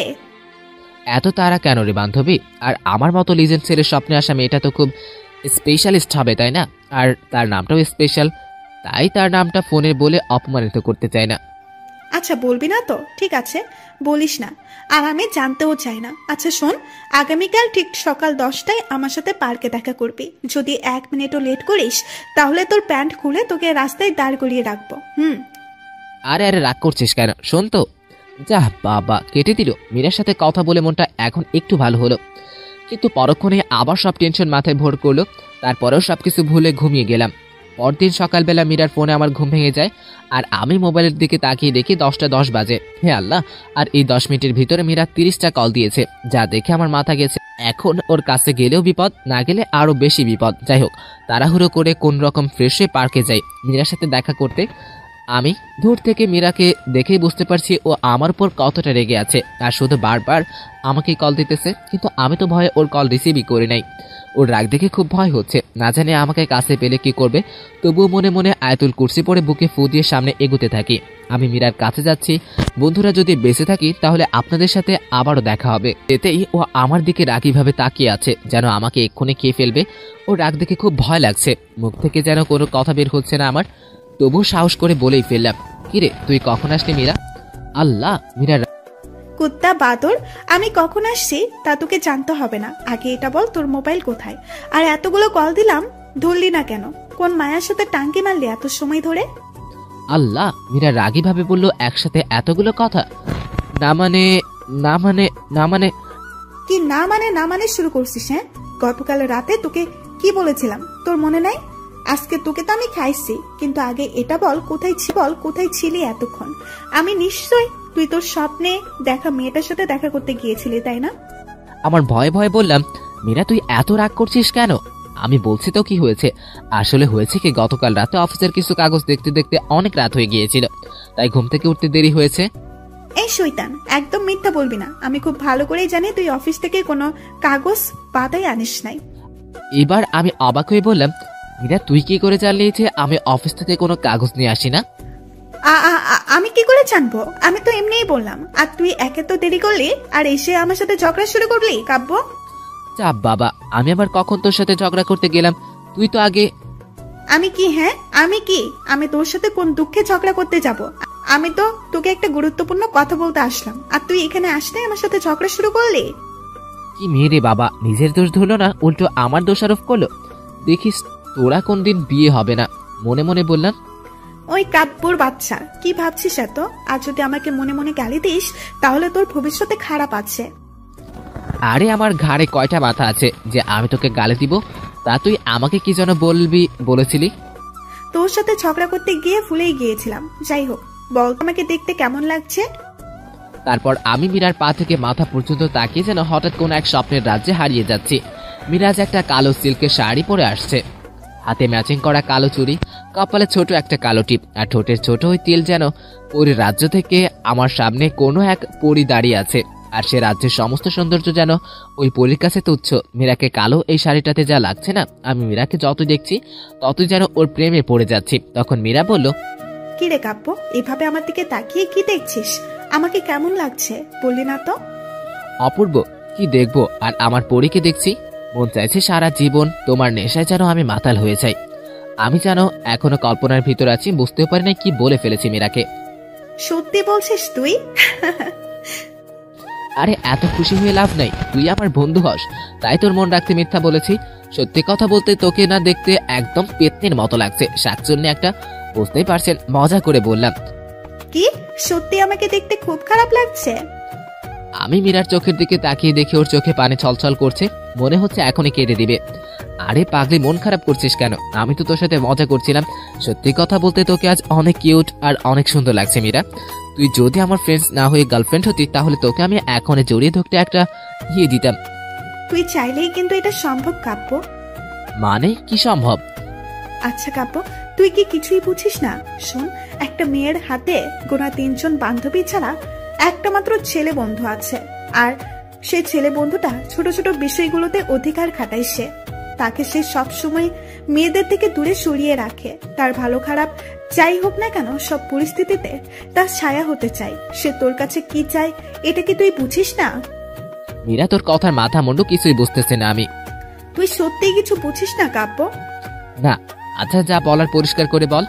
এত তারা কেন রে বান্ধবী? আর আমার মতো লিজেন্ড ছেলের স্বপ্নে আসা মেয়েটা তো খুব স্পেশালিস্ট হবে, তাই না? আর তার নামটাও স্পেশাল। তাই তার নামটা ফোনে বলে অপমানিত করতে চাই না। আচ্ছা বলবি না তো, ঠিক আছে বলিস না, আর আমি জানতেও চাই না। আচ্ছা শোন, আগামীকাল ঠিক সকাল 10টায় আমার সাথে পার্কে দেখা করবি। যদি 1 মিনিটও লেট করিস তাহলে তোর প্যান্ট খুলে তোকে রাস্তায় দাঁড় করিয়ে রাখবো। আরে আরে রাগ করছিস কেন? শোন তো। যা বাবা, কেটে দিল। মীরার সাথে কথা বলে মনটা এখন একটু ভালো হলো, কিন্তু পরক্ষণে আবার সব টেনশন মাথায় ভর করলো। তারপরেও সবকিছু ভুলে ঘুমিয়ে গেলাম। পরদিন সকালবেলা মীরার ফোনে আমার ঘুম ভেঙে যায়, আর আমি মোবাইলের দিকে তাকিয়ে দেখি 10টা 10 বাজে। হে আল্লাহ! আর এই 10 মিনিটের ভিতরে মীরা 30টা কল দিয়েছে, যা দেখে আমার মাথা গেছে। এখন ওর কাছে গেলেও বিপদ, না গেলে আরো বেশি বিপদ। যাই হোক, তাড়াহুড়ো করে কোন রকম ফ্রেশ হয়ে পার্কে যাই মীরার সাথে দেখা করতে। আমি দূর থেকে মীরাকে দেখেই বুঝতে পারছি ও আমার উপর কতটা রেগে আছে, আর শুধু বারবার আমাকে কল দিতেছে। কিন্তু আমি তো ভয়ে ওর কল রিসিভই করি নাই। ওর রাগ দেখে খুব ভয় হচ্ছে, না জানি আমাকে কাছে পেলে কি করবে। তবুও মনে মনে আয়াতুল কুরসি পড়ে বুকে ফু দিয়ে সামনে এগোতে থাকি। আমি মীরার কাছে যাচ্ছি। বন্ধুরা, যদি বেঁচে থাকি তাহলে আপনাদের সাথে আবারও দেখা হবে। এতেই ও আমার দিকে রাগীভাবে তাকিয়ে আছে, যেন আমাকে এক্ষুনি খেয়ে ফেলবে। ও রাগ দেখে খুব ভয় লাগছে, মুখ থেকে যেন কোনো কথা বের হচ্ছে না আমার। তবুও সাহস করে বলেই ফেললাম, কিরে তুই কখন আসলি মীরা? আল্লাহ! মীরা কুত্তা বাদর, আমি কখন আসছি তা তোকে জানতে হবে না। আগে এটা বল, তোর মোবাইল কোথায়? আর এতগুলো কল দিলাম, ধরলি না কেন? কোন মায়ের সাথে টাঙ্কি মারলি এত সময় ধরে? আল্লাহ! মীরা রাগীভাবে বলল, একসাথে এতগুলো কথা? না মানে না মানে না মানে কি না মানে না মানে শুরু করছিস? হ্যাঁ, গতকাল রাতে তোকে কি বলেছিলাম তোর মনে নাই? আজকে তোকে তো আমি খাইছি, কিন্তু আগে এটা বল কোথায় ছিলি এতক্ষণ? আমি নিশ্চয় তুই তোর স্বপ্নে দেখা মেয়েটার সাথে দেখা করতে গিয়েছিলি, তাই না? আমার ভয়ে ভয়ে বললাম, মীরা তুই এত রাগ করছিস কেন? আমি বলছি তো কি হয়েছে। আসলে হয়েছে কি, গতকাল রাতে অফিসের কিছু কাগজ দেখতে দেখতে অনেক রাত হয়ে গিয়েছিল, তাই ঘুম থেকে উঠতে দেরি হয়েছে। এই শয়তান, একদম মিথ্যা বলবি না। আমি খুব ভালো করেই জানি তুই অফিস থেকে কোনো কাগজ পাতাই আনিস নাই। এবার আমি অবাক হয়ে বললাম, মীরা তুই কি করে জানলি যে আমি অফিস থেকে কোনো কাগজ নিয়ে আসি না? আমি কি করে জানবো? আমি তো এমনিই বললাম। আর তুই একে তো দেরি করলি, আর এসে আমার সাথে ঝগড়া শুরু করলি। কাব্য, চাপ বাবা, আমি আবার কখন তোর সাথে ঝগড়া করতে গেলাম? তুই তো আগে। আমি কি? হ্যাঁ আমি তোর সাথে কোন দুঃখে ঝগড়া করতে যাব? আমি তো তোকে একটা গুরুত্বপূর্ণ কথা বলতে আসলাম, আর তুই এখানে আসতে আমার সাথে ঝগড়া শুরু করলি। কি মেয়ে রে বাবা, নিজের দোষ ধরলো না, উল্টো আমার দোষারোপ করলো। দেখিস তোরা কোন দিন বিয়ে হবে না। মনে মনে বললাম, ওই কাব্যর বাচ্চা, কি ভাবছিস এত? আর যদি আমাকে মনে মনে গালি দিস তাহলে তোর ভবিষ্যতে খারাপ আছে। আরে আমার ঘাড়ে কয়টা মাথা আছে যে আমি তোকে গালি দিব? তা তুই আমাকে কি যেন বলেছিলি? তোর সাথে ঝগড়া করতে গিয়ে ভুলেই গিয়েছিলাম। যাই হোক, বল আমাকে দেখতে কেমন লাগছে? তারপর আমি মীরার পা থেকে মাথা পর্যন্ত তাকিয়ে যেন হঠাৎ কোন এক স্বপ্নের রাজ্যে হারিয়ে যাচ্ছি। মিরাজ একটা কালো সিল্কের শাড়ি পরে আসছে, হাতে ম্যাচিং করা কালো চুড়ি, কপালে ছোট একটা কালো টিপ, আর ঠোঁটের ছোট ওই তিল। যেন পরীর রাজ্য থেকে আমার সামনে কোনো এক পরী দাঁড়িয়ে আছে, আর সে রাজ্যের সমস্ত সৌন্দর্য যেন ওই পরীর কাছে তুচ্ছ। মীরাকে কালো এই শাড়িটাতে যা লাগছে না, আমি মীরাকে যত দেখছি ততই যেন ওর প্রেমে পড়ে যাচ্ছি। তখন মীরা বলল, কি রে কাব্য, এভাবে আমার দিকে তাকিয়ে কি দেখছিস? আমাকে কেমন লাগছে বললি না তো? অপূর্ব। কি দেখবো, আর আমার পরীকে দেখছি। মন চাইছে সারা জীবন তোমার নেশায় যেন আমি মাতাল হয়ে যাই। আমি যেন এখনো কল্পনার ভিতর আছি, বুঝতেও পারি না কি বলে ফেলেছি মীরাকে। সত্যি বলছিস তুই? আরে এত খুশি হয়ে লাভ নাই, তুই আমার বন্ধু হস, তাই তোর মন রাখতে মিথ্যা বলেছি। সত্যি কথা বলতে তোকে না দেখতে একদম পেতনির মতো লাগছে, শাকচুন্নি একটা। বুঝতেই পারছেন, মজা করে বললাম। কি সত্যি আমাকে দেখতে খুব খারাপ লাগছে? আমি মীরার চোখের দিকে তাকিয়ে দেখে ওর চোখে পানি ছলছল করছে, মনে হচ্ছে এখনই কেটে দিবে। আরে পাগলি, মন খারাপ করছিস কেন? আমি তো তোর সাথে মজা করছিলাম। সত্যি কথা বলতে তোকে আজ অনেক কিউট আর অনেক সুন্দর লাগছে মীরা। তুই যদি আমার ফ্রেন্ডস না হয়ে গার্লফ্রেন্ড হতি তাহলে তোকে আমি এখনই জড়িয়ে ধরতে একটা ইয়ে দিতাম। তুই চাইলেই কিন্তু এটা সম্ভব কাব্য। মানে কি সম্ভব? আচ্ছা কাব্য, তুই কি কিছুই বুঝিস না? শোন, একটা মেয়ের হাতে গোনা 3 জন বান্ধবী ছাড়া একটা মাত্র ছেলে বন্ধু আছে, আর সে ছেলে বন্ধুটা ছোট ছোট বিষয়গুলোতে অধিকার খাটায়। তাকে সে সব সময় মেয়েদের থেকে দূরে সরিয়ে রাখে। তার ভালো খারাপ যাই হোক না কেন, সব পরিস্থিতিতে তার ছায়া হতে চায়। সে তোর কাছে কি চায় এটা কি তুই বুঝিস না? মীরা, তোর কথার মাথা মুন্ডু কিছুই বুঝতেছে না আমি। তুই সত্যিই কিছু বুঝিস না কাব্য? না। আচ্ছা, যা বলার পরিষ্কার করে বল।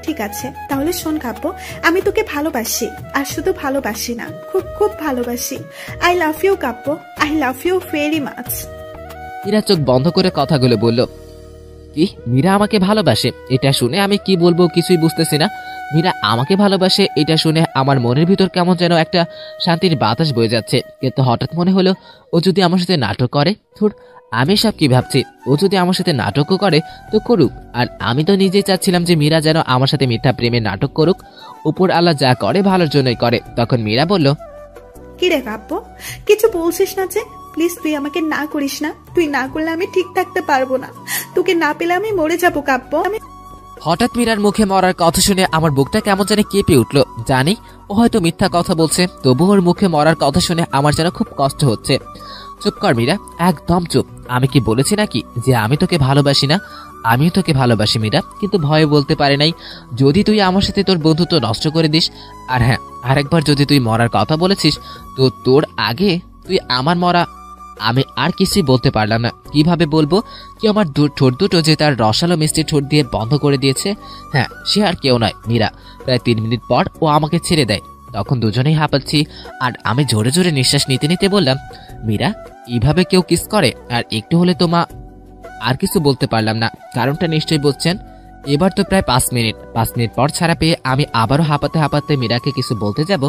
ঠিক আছে, তাহলে শোন কাব্য, আমি তোকে ভালোবাসি, আর শুধু ভালোবাসি না, খুব খুব ভালোবাসি। I love you Kavya, I love you very much. Meera চোখ বন্ধ করে কথাগুলো বলল। কি, মীরা আমাকে ভালোবাসে? এটা শুনে আমি কি বলবো কিছুই বুঝতেছি না। মীরা আমাকে ভালোবাসে এটা শুনে আমার মনের ভিতর কেমন যেন একটা শান্তির বাতাস বয়ে যাচ্ছে। কিন্তু হঠাৎ মনে হলো, ও যদি আমার সাথে নাটক করে। ধুর, আমি সব কি ভাবছি? ও যদি আমার সাথে নাটকও করে তো করুক, আর আমি তো নিজেই চাচ্ছিলাম যে মীরা যেন আমার সাথে মিথ্যা প্রেমের নাটক করুক। উপর আল্লাহ যা করে ভালোর জন্যই করে। তখন মীরা বলল, কি রে কাব্য, কিছু বলছিস না যে? প্লিজ তুই আমাকে না করিস না, তুই না করলে আমি ঠিক থাকতে পারবো না, তোকে না পেলে আমি মরে যাবো কাব্য। হঠাৎ মীরার মুখে মরার কথা শুনে আমার বুকটা কেমন যেন কেঁপে উঠল। জানি ও হয়তো মিথ্যা কথা বলছে, তবু ওর মুখে মরার কথা শুনে আমার যেন খুব কষ্ট হচ্ছে। চুপ কর মীরা, একদম চুপ। আমি কি বলেছি নাকি যে আমি তোকে ভালোবাসি না? আমিও তোকে ভালোবাসি মীরা, কিন্তু ভয়ে বলতে পারি নাই। যদি তুই আমার সাথে তোর বন্ধুত্ব নষ্ট করে দিস, আর হ্যাঁ, আরেকবার যদি তুই মরার কথা বলেছিস, তো তোর আগে তুই আমার মরা। আমি আর কিছুই বলতে পারলাম না। কিভাবে বলবো কি আমার ঠোঁট দুটো যে তার রসালো মিষ্টি ঠোঁট দিয়ে বন্ধ করে দিয়েছে? হ্যাঁ, সে আর কেউ নয়, মীরা। প্রায় 3 মিনিট পর ও আমাকে ছেড়ে দেয়। তখন দুজনেই হাঁপাচ্ছি, আর আমি জোরে জোরে নিঃশ্বাস নিতে নিতে বললাম, মীরা, এইভাবে কেউ কিস করে? আর একটু হলে তো মা। আর কিছু বলতে পারলাম না, কারণটা নিশ্চয়ই বলছেন। এবার তো প্রায় 5 মিনিট পর ছাড়া পেয়ে আমি আবারও হাঁপাতে হাঁপাতে মীরাকে কিছু বলতে যাব,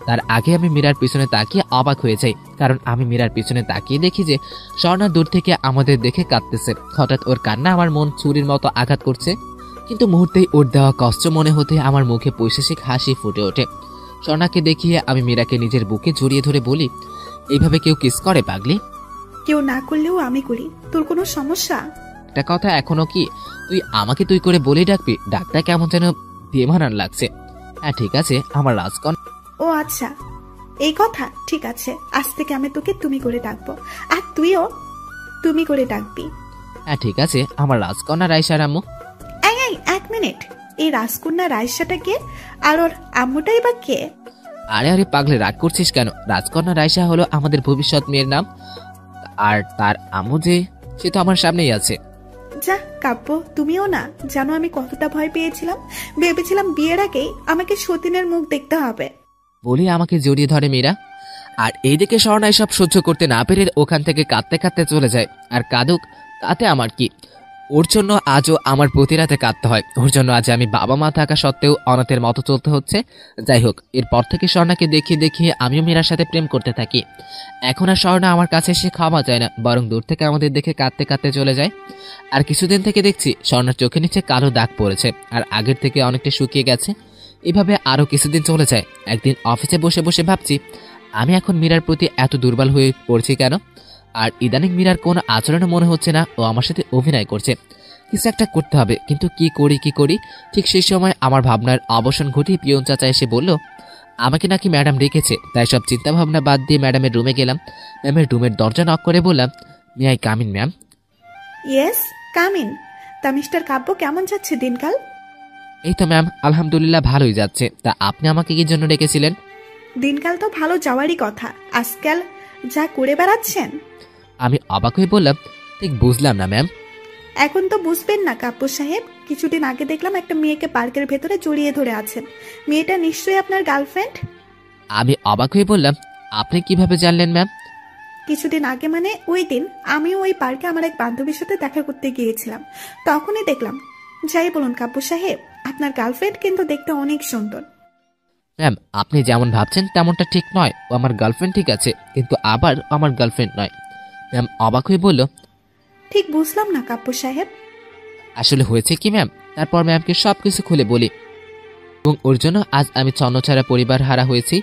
তার আগে আমি মীরার পিছনে তাকিয়ে অবাক হয়ে যাই। কারণ আমি মীরার পিছনে তাকিয়ে দেখি যে স্বর্ণা দূর থেকে আমাদের দেখে কাঁদতেছে। হঠাৎ ওর কান্না আমার মন ছুরির মতো আঘাত করছে, কিন্তু মুহূর্তেই ওর দেওয়া কষ্ট মনে হতে আমার মুখে পৈশাচিক হাসি ফুটে ওঠে। স্বর্ণাকে দেখিয়ে আমি মীরাকে নিজের বুকে জড়িয়ে ধরে বলি, এইভাবে কেউ কিস করে পাগলি? কেউ না করলেও আমি করি, তোর কোনো সমস্যা? একটা কথা এখনো কি তুই আমাকে তুই করে বলে ডাকবি? ডাকটা কেমন যেন বেমানান লাগছে। হ্যাঁ ঠিক আছে, আমার রাজকন। ও আচ্ছা, এই কথা, ঠিক আছে। আজ থেকে আমি তোকে তুমি করে ডাকবো, আর তুইও তুমি করে ডাকবি। হ্যাঁ ঠিক আছে, আমার রাজকন্যা রাইসা আম্মু। এই এই 1 মিনিট, এই রাজকন্যা রাইসাটা কে, আর ওর আম্মুটাই বা কে? আরে আরে পাগলে, রাগ করছিস কেন? রাজকন্যা রাইসা হলো আমাদের ভবিষ্যৎ মেয়ের নাম, আর তার আম্মু যে, সে তো আমার সামনেই আছে। যা কাব্য, তুমিও না জানো আমি কতটা ভয় পেয়েছিলাম। ভেবেছিলাম বিয়ের আগেই আমাকে সতীনের মুখ দেখতে হবে। বলি আমাকে জড়িয়ে ধরে মীরা, আর এইদিকে স্বর্ণা এসব সহ্য করতে না পেরে ওখান থেকে কাঁদতে কাঁদতে চলে যায়। আর কাঁদুক, তাতে আমার কি? ওর জন্য আজও আমার প্রতি রাতে কাঁদতে হয়। ওর জন্য আজ আমি বাবা মা থাকা সত্ত্বেও অনাথের মতো চলতে হচ্ছে। যাই হোক, এরপর থেকে স্বর্ণাকে দেখিয়ে দেখিয়ে আমিও মীরার সাথে প্রেম করতে থাকি। এখন আর স্বর্ণা আমার কাছে এসে ক্ষমা চায় না, বরং দূর থেকে আমাদের দেখে কাঁদতে কাঁদতে চলে যায়। আর কিছুদিন থেকে দেখছি স্বর্ণার চোখের নিচে কালো দাগ পড়েছে, আর আগের থেকে অনেকটা শুকিয়ে গেছে। এভাবে আরও কিছুদিন চলে যায়। একদিন অফিসে বসে বসে ভাবছি, আমি এখন মীরার প্রতি এত দুর্বল হয়ে পড়ছি কেন? আর ইদানিং মীরার কোনো আচরণে মনে হচ্ছে না ও আমার সাথে অভিনয় করছে। কিছু একটা করতে হবে, কিন্তু কি করি? ঠিক সেই সময় আমার ভাবনার অবসান ঘটিয়ে পিয়ন চাচা এসে বলল, আমাকে নাকি ম্যাডাম ডেকেছে। তাই সব চিন্তা ভাবনা বাদ দিয়ে ম্যাডামের রুমে গেলাম। ম্যামের রুমের দরজা নক করে বললাম, may I come in ma'am? Yes, come in. তা মিস্টার কাব্য, কেমন যাচ্ছে দিনকাল? এই তো ম্যাম, আলহামদুলিল্লাহ ভালোই যাচ্ছে। তা আপনি আমাকে কি জন্য ডেকেছিলেন? দিনকাল তো ভালো যাওয়ারই কথা, আজকাল যা করে বেড়াচ্ছেন। আমি অবাক হয়ে বললাম, ঠিক বুঝলাম না ম্যাম। এখন তো বুঝবেন না কাব্য সাহেব, কিছুদিন আগে দেখলাম একটা মেয়েকে পার্কের ভেতরে জড়িয়ে ধরে আছেন। মেয়েটা নিশ্চয়ই আপনার গার্লফ্রেন্ড। আমি অবাক হয়ে বললাম, আপনি কিভাবে জানলেন ম্যাম? কিছুদিন আগে মানে ওই দিন আমিও ওই পার্কে আমার এক বান্ধবীর সাথে দেখা করতে গিয়েছিলাম, তখনই দেখলাম। যাই বলুন কাব্য সাহেব, আপনার গার্লফ্রেন্ড কিন্তু দেখতে অনেক সুন্দর। ম্যাম, আপনি যেমন ভাবছেন তেমনটা ঠিক নয়। ও আমার গার্লফ্রেন্ড ঠিক আছে, কিন্তু আবার আমার গার্লফ্রেন্ড নয়। ম্যাম অবাক হয়ে বলল, ঠিক বুঝলাম না কাব্য সাহেব। আসলে হয়েছে কি ম্যাম, তারপর ম্যামকে সবকিছু খুলে বলি, এবং ওর জন্য আজ আমি ছন্নছাড়া পরিবার হারা হয়েছি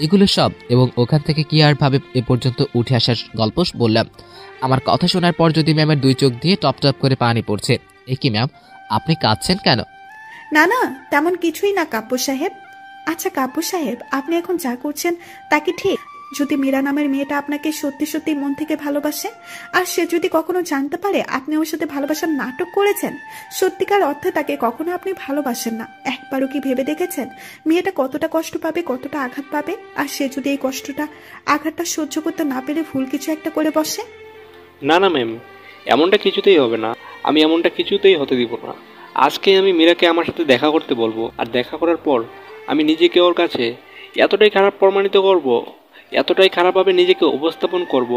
এগুলো সব, এবং ওখান থেকে কি আর ভাবে এ পর্যন্ত উঠে আসার গল্প বললাম। আমার কথা শোনার পর যদি ম্যামের 2 চোখ দিয়ে টপ টপ করে পানি পড়ছে। এ কি ম্যাম, আপনি কাঁদছেন কেন? না না, তেমন কিছুই না কাব্য সাহেব। আচ্ছা কাব্য সাহেব, আপনি এখন যা করছেন তা কি ঠিক? যদি মীরা নামের মেয়েটা আপনাকে সত্যি সত্যি মন থেকে ভালোবাসে, আর সে যদি কখনো জানতে পারে আপনি ওর সাথে ভালোবাসার নাটক করেছেন, সত্যিকার অর্থে তাকে কখনো আপনি ভালোবাসেন না, একবারও কি ভেবে দেখেছেন মেয়েটা কতটা কষ্ট পাবে, কতটা আঘাত পাবে? আর সে যদি এই আঘাতটা সহ্য করতে না পেরে ভুল কিছু একটা করে বসে? না না ম্যাম, এমনটা কিছুতেই হবে না। আমি এমনটা কিছুতেই হতে দিব না। আজকে আমি মীরাকে আমার সাথে দেখা করতে বলবো, আর দেখা করার পর আমি নিজেকে ওর কাছে এতটাই খারাপ প্রমাণিত করব, এতটাই খারাপভাবে নিজেকে উপস্থাপন করব,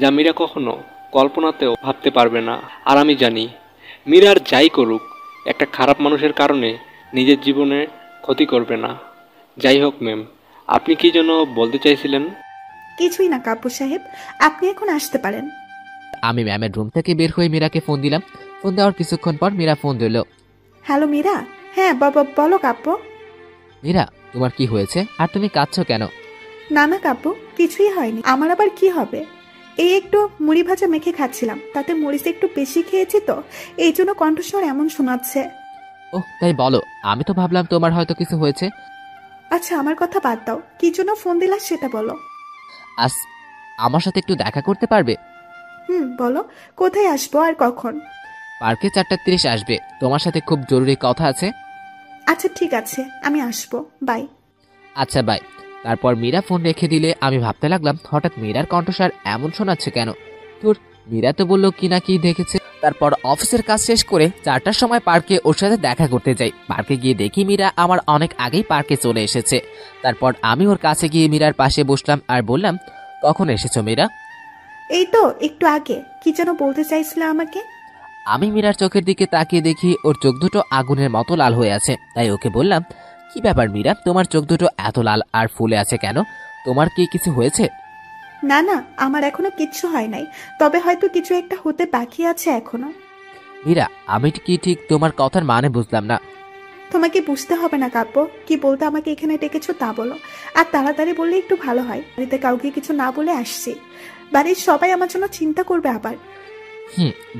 যা মীরা কখনো কল্পনাতেও ভাবতে পারবে না। আর আমি জানি মীরা আর যাই করুক, একটা খারাপ মানুষের কারণে নিজের জীবনে ক্ষতি করবে না। যাই হোক ম্যাম, আপনি কি যেন বলতে চাইছিলেন? কিছুই না কাব্য সাহেব, আপনি এখন আসতে পারেন। আমি ম্যামের রুম থেকে বের হয়ে মীরাকে ফোন দিলাম। ফোন দেওয়ার কিছুক্ষণ পর মীরা ফোন দিল। হ্যালো মীরা। হ্যাঁ বাবা, বলো কাব্য। মীরা, তোমার কি হয়েছে আর তুমি কাঁদছো কেন? না না কাব্য, কিছুই হয়নি। আমার আবার কি হবে? এই একটু মুড়ি ভাজা মেখে খাচ্ছিলাম, তাতে মরিচ একটু বেশি খেয়েছি তো, এই জন্য কণ্ঠস্বর এমন শোনাচ্ছে। ওহ, তাই বলো। আমি তো ভাবলাম তোমার হয়তো কিছু হয়েছে। আচ্ছা আমার কথা বাদ দাও, কি জন্য ফোন দিলা সেটা বলো। আজ আমার সাথে একটু দেখা করতে পারবে? বলো, কোথায় আসবো আর কখন? পার্কে 4:30 আসবে, তোমার সাথে খুব জরুরি কথা আছে। আচ্ছা ঠিক আছে, আমি আসবো, বাই। আচ্ছা বাই। তারপর মীরা ফোন রেখে দিলে আমি ভাবতে লাগলাম হঠাৎ মীরার কণ্ঠস্বর এমন শোনাচ্ছে কেন। তোর মীরা তো বললো কি না কি দেখেছে। তারপর অফিসের কাজ শেষ করে 4টার সময় পার্কে ওর সাথে দেখা করতে যাই। পার্কে গিয়ে দেখি মীরা আমার অনেক আগেই পার্কে চলে এসেছে। তারপর আমি ওর কাছে গিয়ে মীরার পাশে বসলাম আর বললাম, কখন এসেছো মীরা? এই তো একটু আগে। কি যেন বলতে চাইছিল আমাকে? আমি মীরার চোখের দিকে তাকিয়ে দেখি ওর চোখ দুটো আগুনের মতো লাল হয়ে আছে। তাই ওকে বললাম, কি ব্যাপার মীরা, তোমার চোখ দুটো এত লাল আর ফুলে আছে কেন? তোমার কি কিছু হয়েছে? না না, আমার এখনো কিচ্ছু হয় নাই, তবে হয়তো কিছু একটা হতে বাকি আছে এখনো। মীরা, আমি কি ঠিক তোমার কথার মানে বুঝলাম না। তোমাকে বুঝতে হবে না কাব্য, কি বলতে আমাকে এখানে ডেকেছো তা বলো। আর তাড়াতাড়ি বললে একটু ভালো হয়, বাড়িতে কাউকে কিছু না বলে আসছি। বাড়ির সবাই আমার জন্য চিন্তা করবে আবার।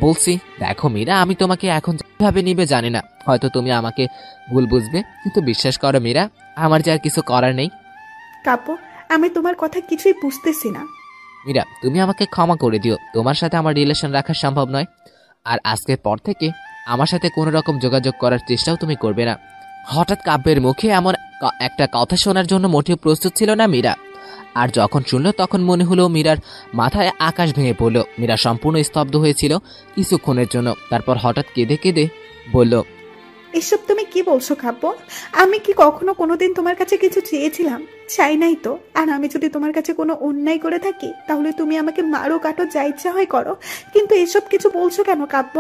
বলছি। দেখো মীরা, আমি তোমাকে এখন যেভাবে নিবে জানি না, হয়তো তুমি আমাকে ভুল বুঝবে, কিন্তু বিশ্বাস করো মীরা, আমার যে আর কিছু করার নেই। কাব্য, আমি তোমার কথা কিছুই বুঝতেছি না। মীরা, তুমি আমাকে ক্ষমা করে দিও, তোমার সাথে আমার রিলেশন রাখা সম্ভব নয়। আর আজকের পর থেকে আমার সাথে কোনো রকম যোগাযোগ করার চেষ্টাও তুমি করবে না। হঠাৎ কাব্যের মুখে এমন একটা কথা শোনার জন্য মোটেও প্রস্তুত ছিল না মীরা। আর যখন শুনলো তখন মনে হলো মীরার মাথায় আকাশ ভেঙে পড়ল। মীরা সম্পূর্ণ স্তব্ধ হয়েছিল কিছুক্ষণের জন্য, তারপর হঠাৎ কেঁদে কেঁদে বলল, এসব তুমি কি বলছো কাব্য? আমি কি কখনো কোনোদিন তোমার কাছে কিছু চেয়েছিলাম? চাই নাই তো। আর আমি যদি তোমার কাছে কোনো অন্যায় করে থাকি, তাহলে তুমি আমাকে মারো কাটো যা ইচ্ছা হয় করো, কিন্তু এসব কিছু বলছো কেন কাব্য?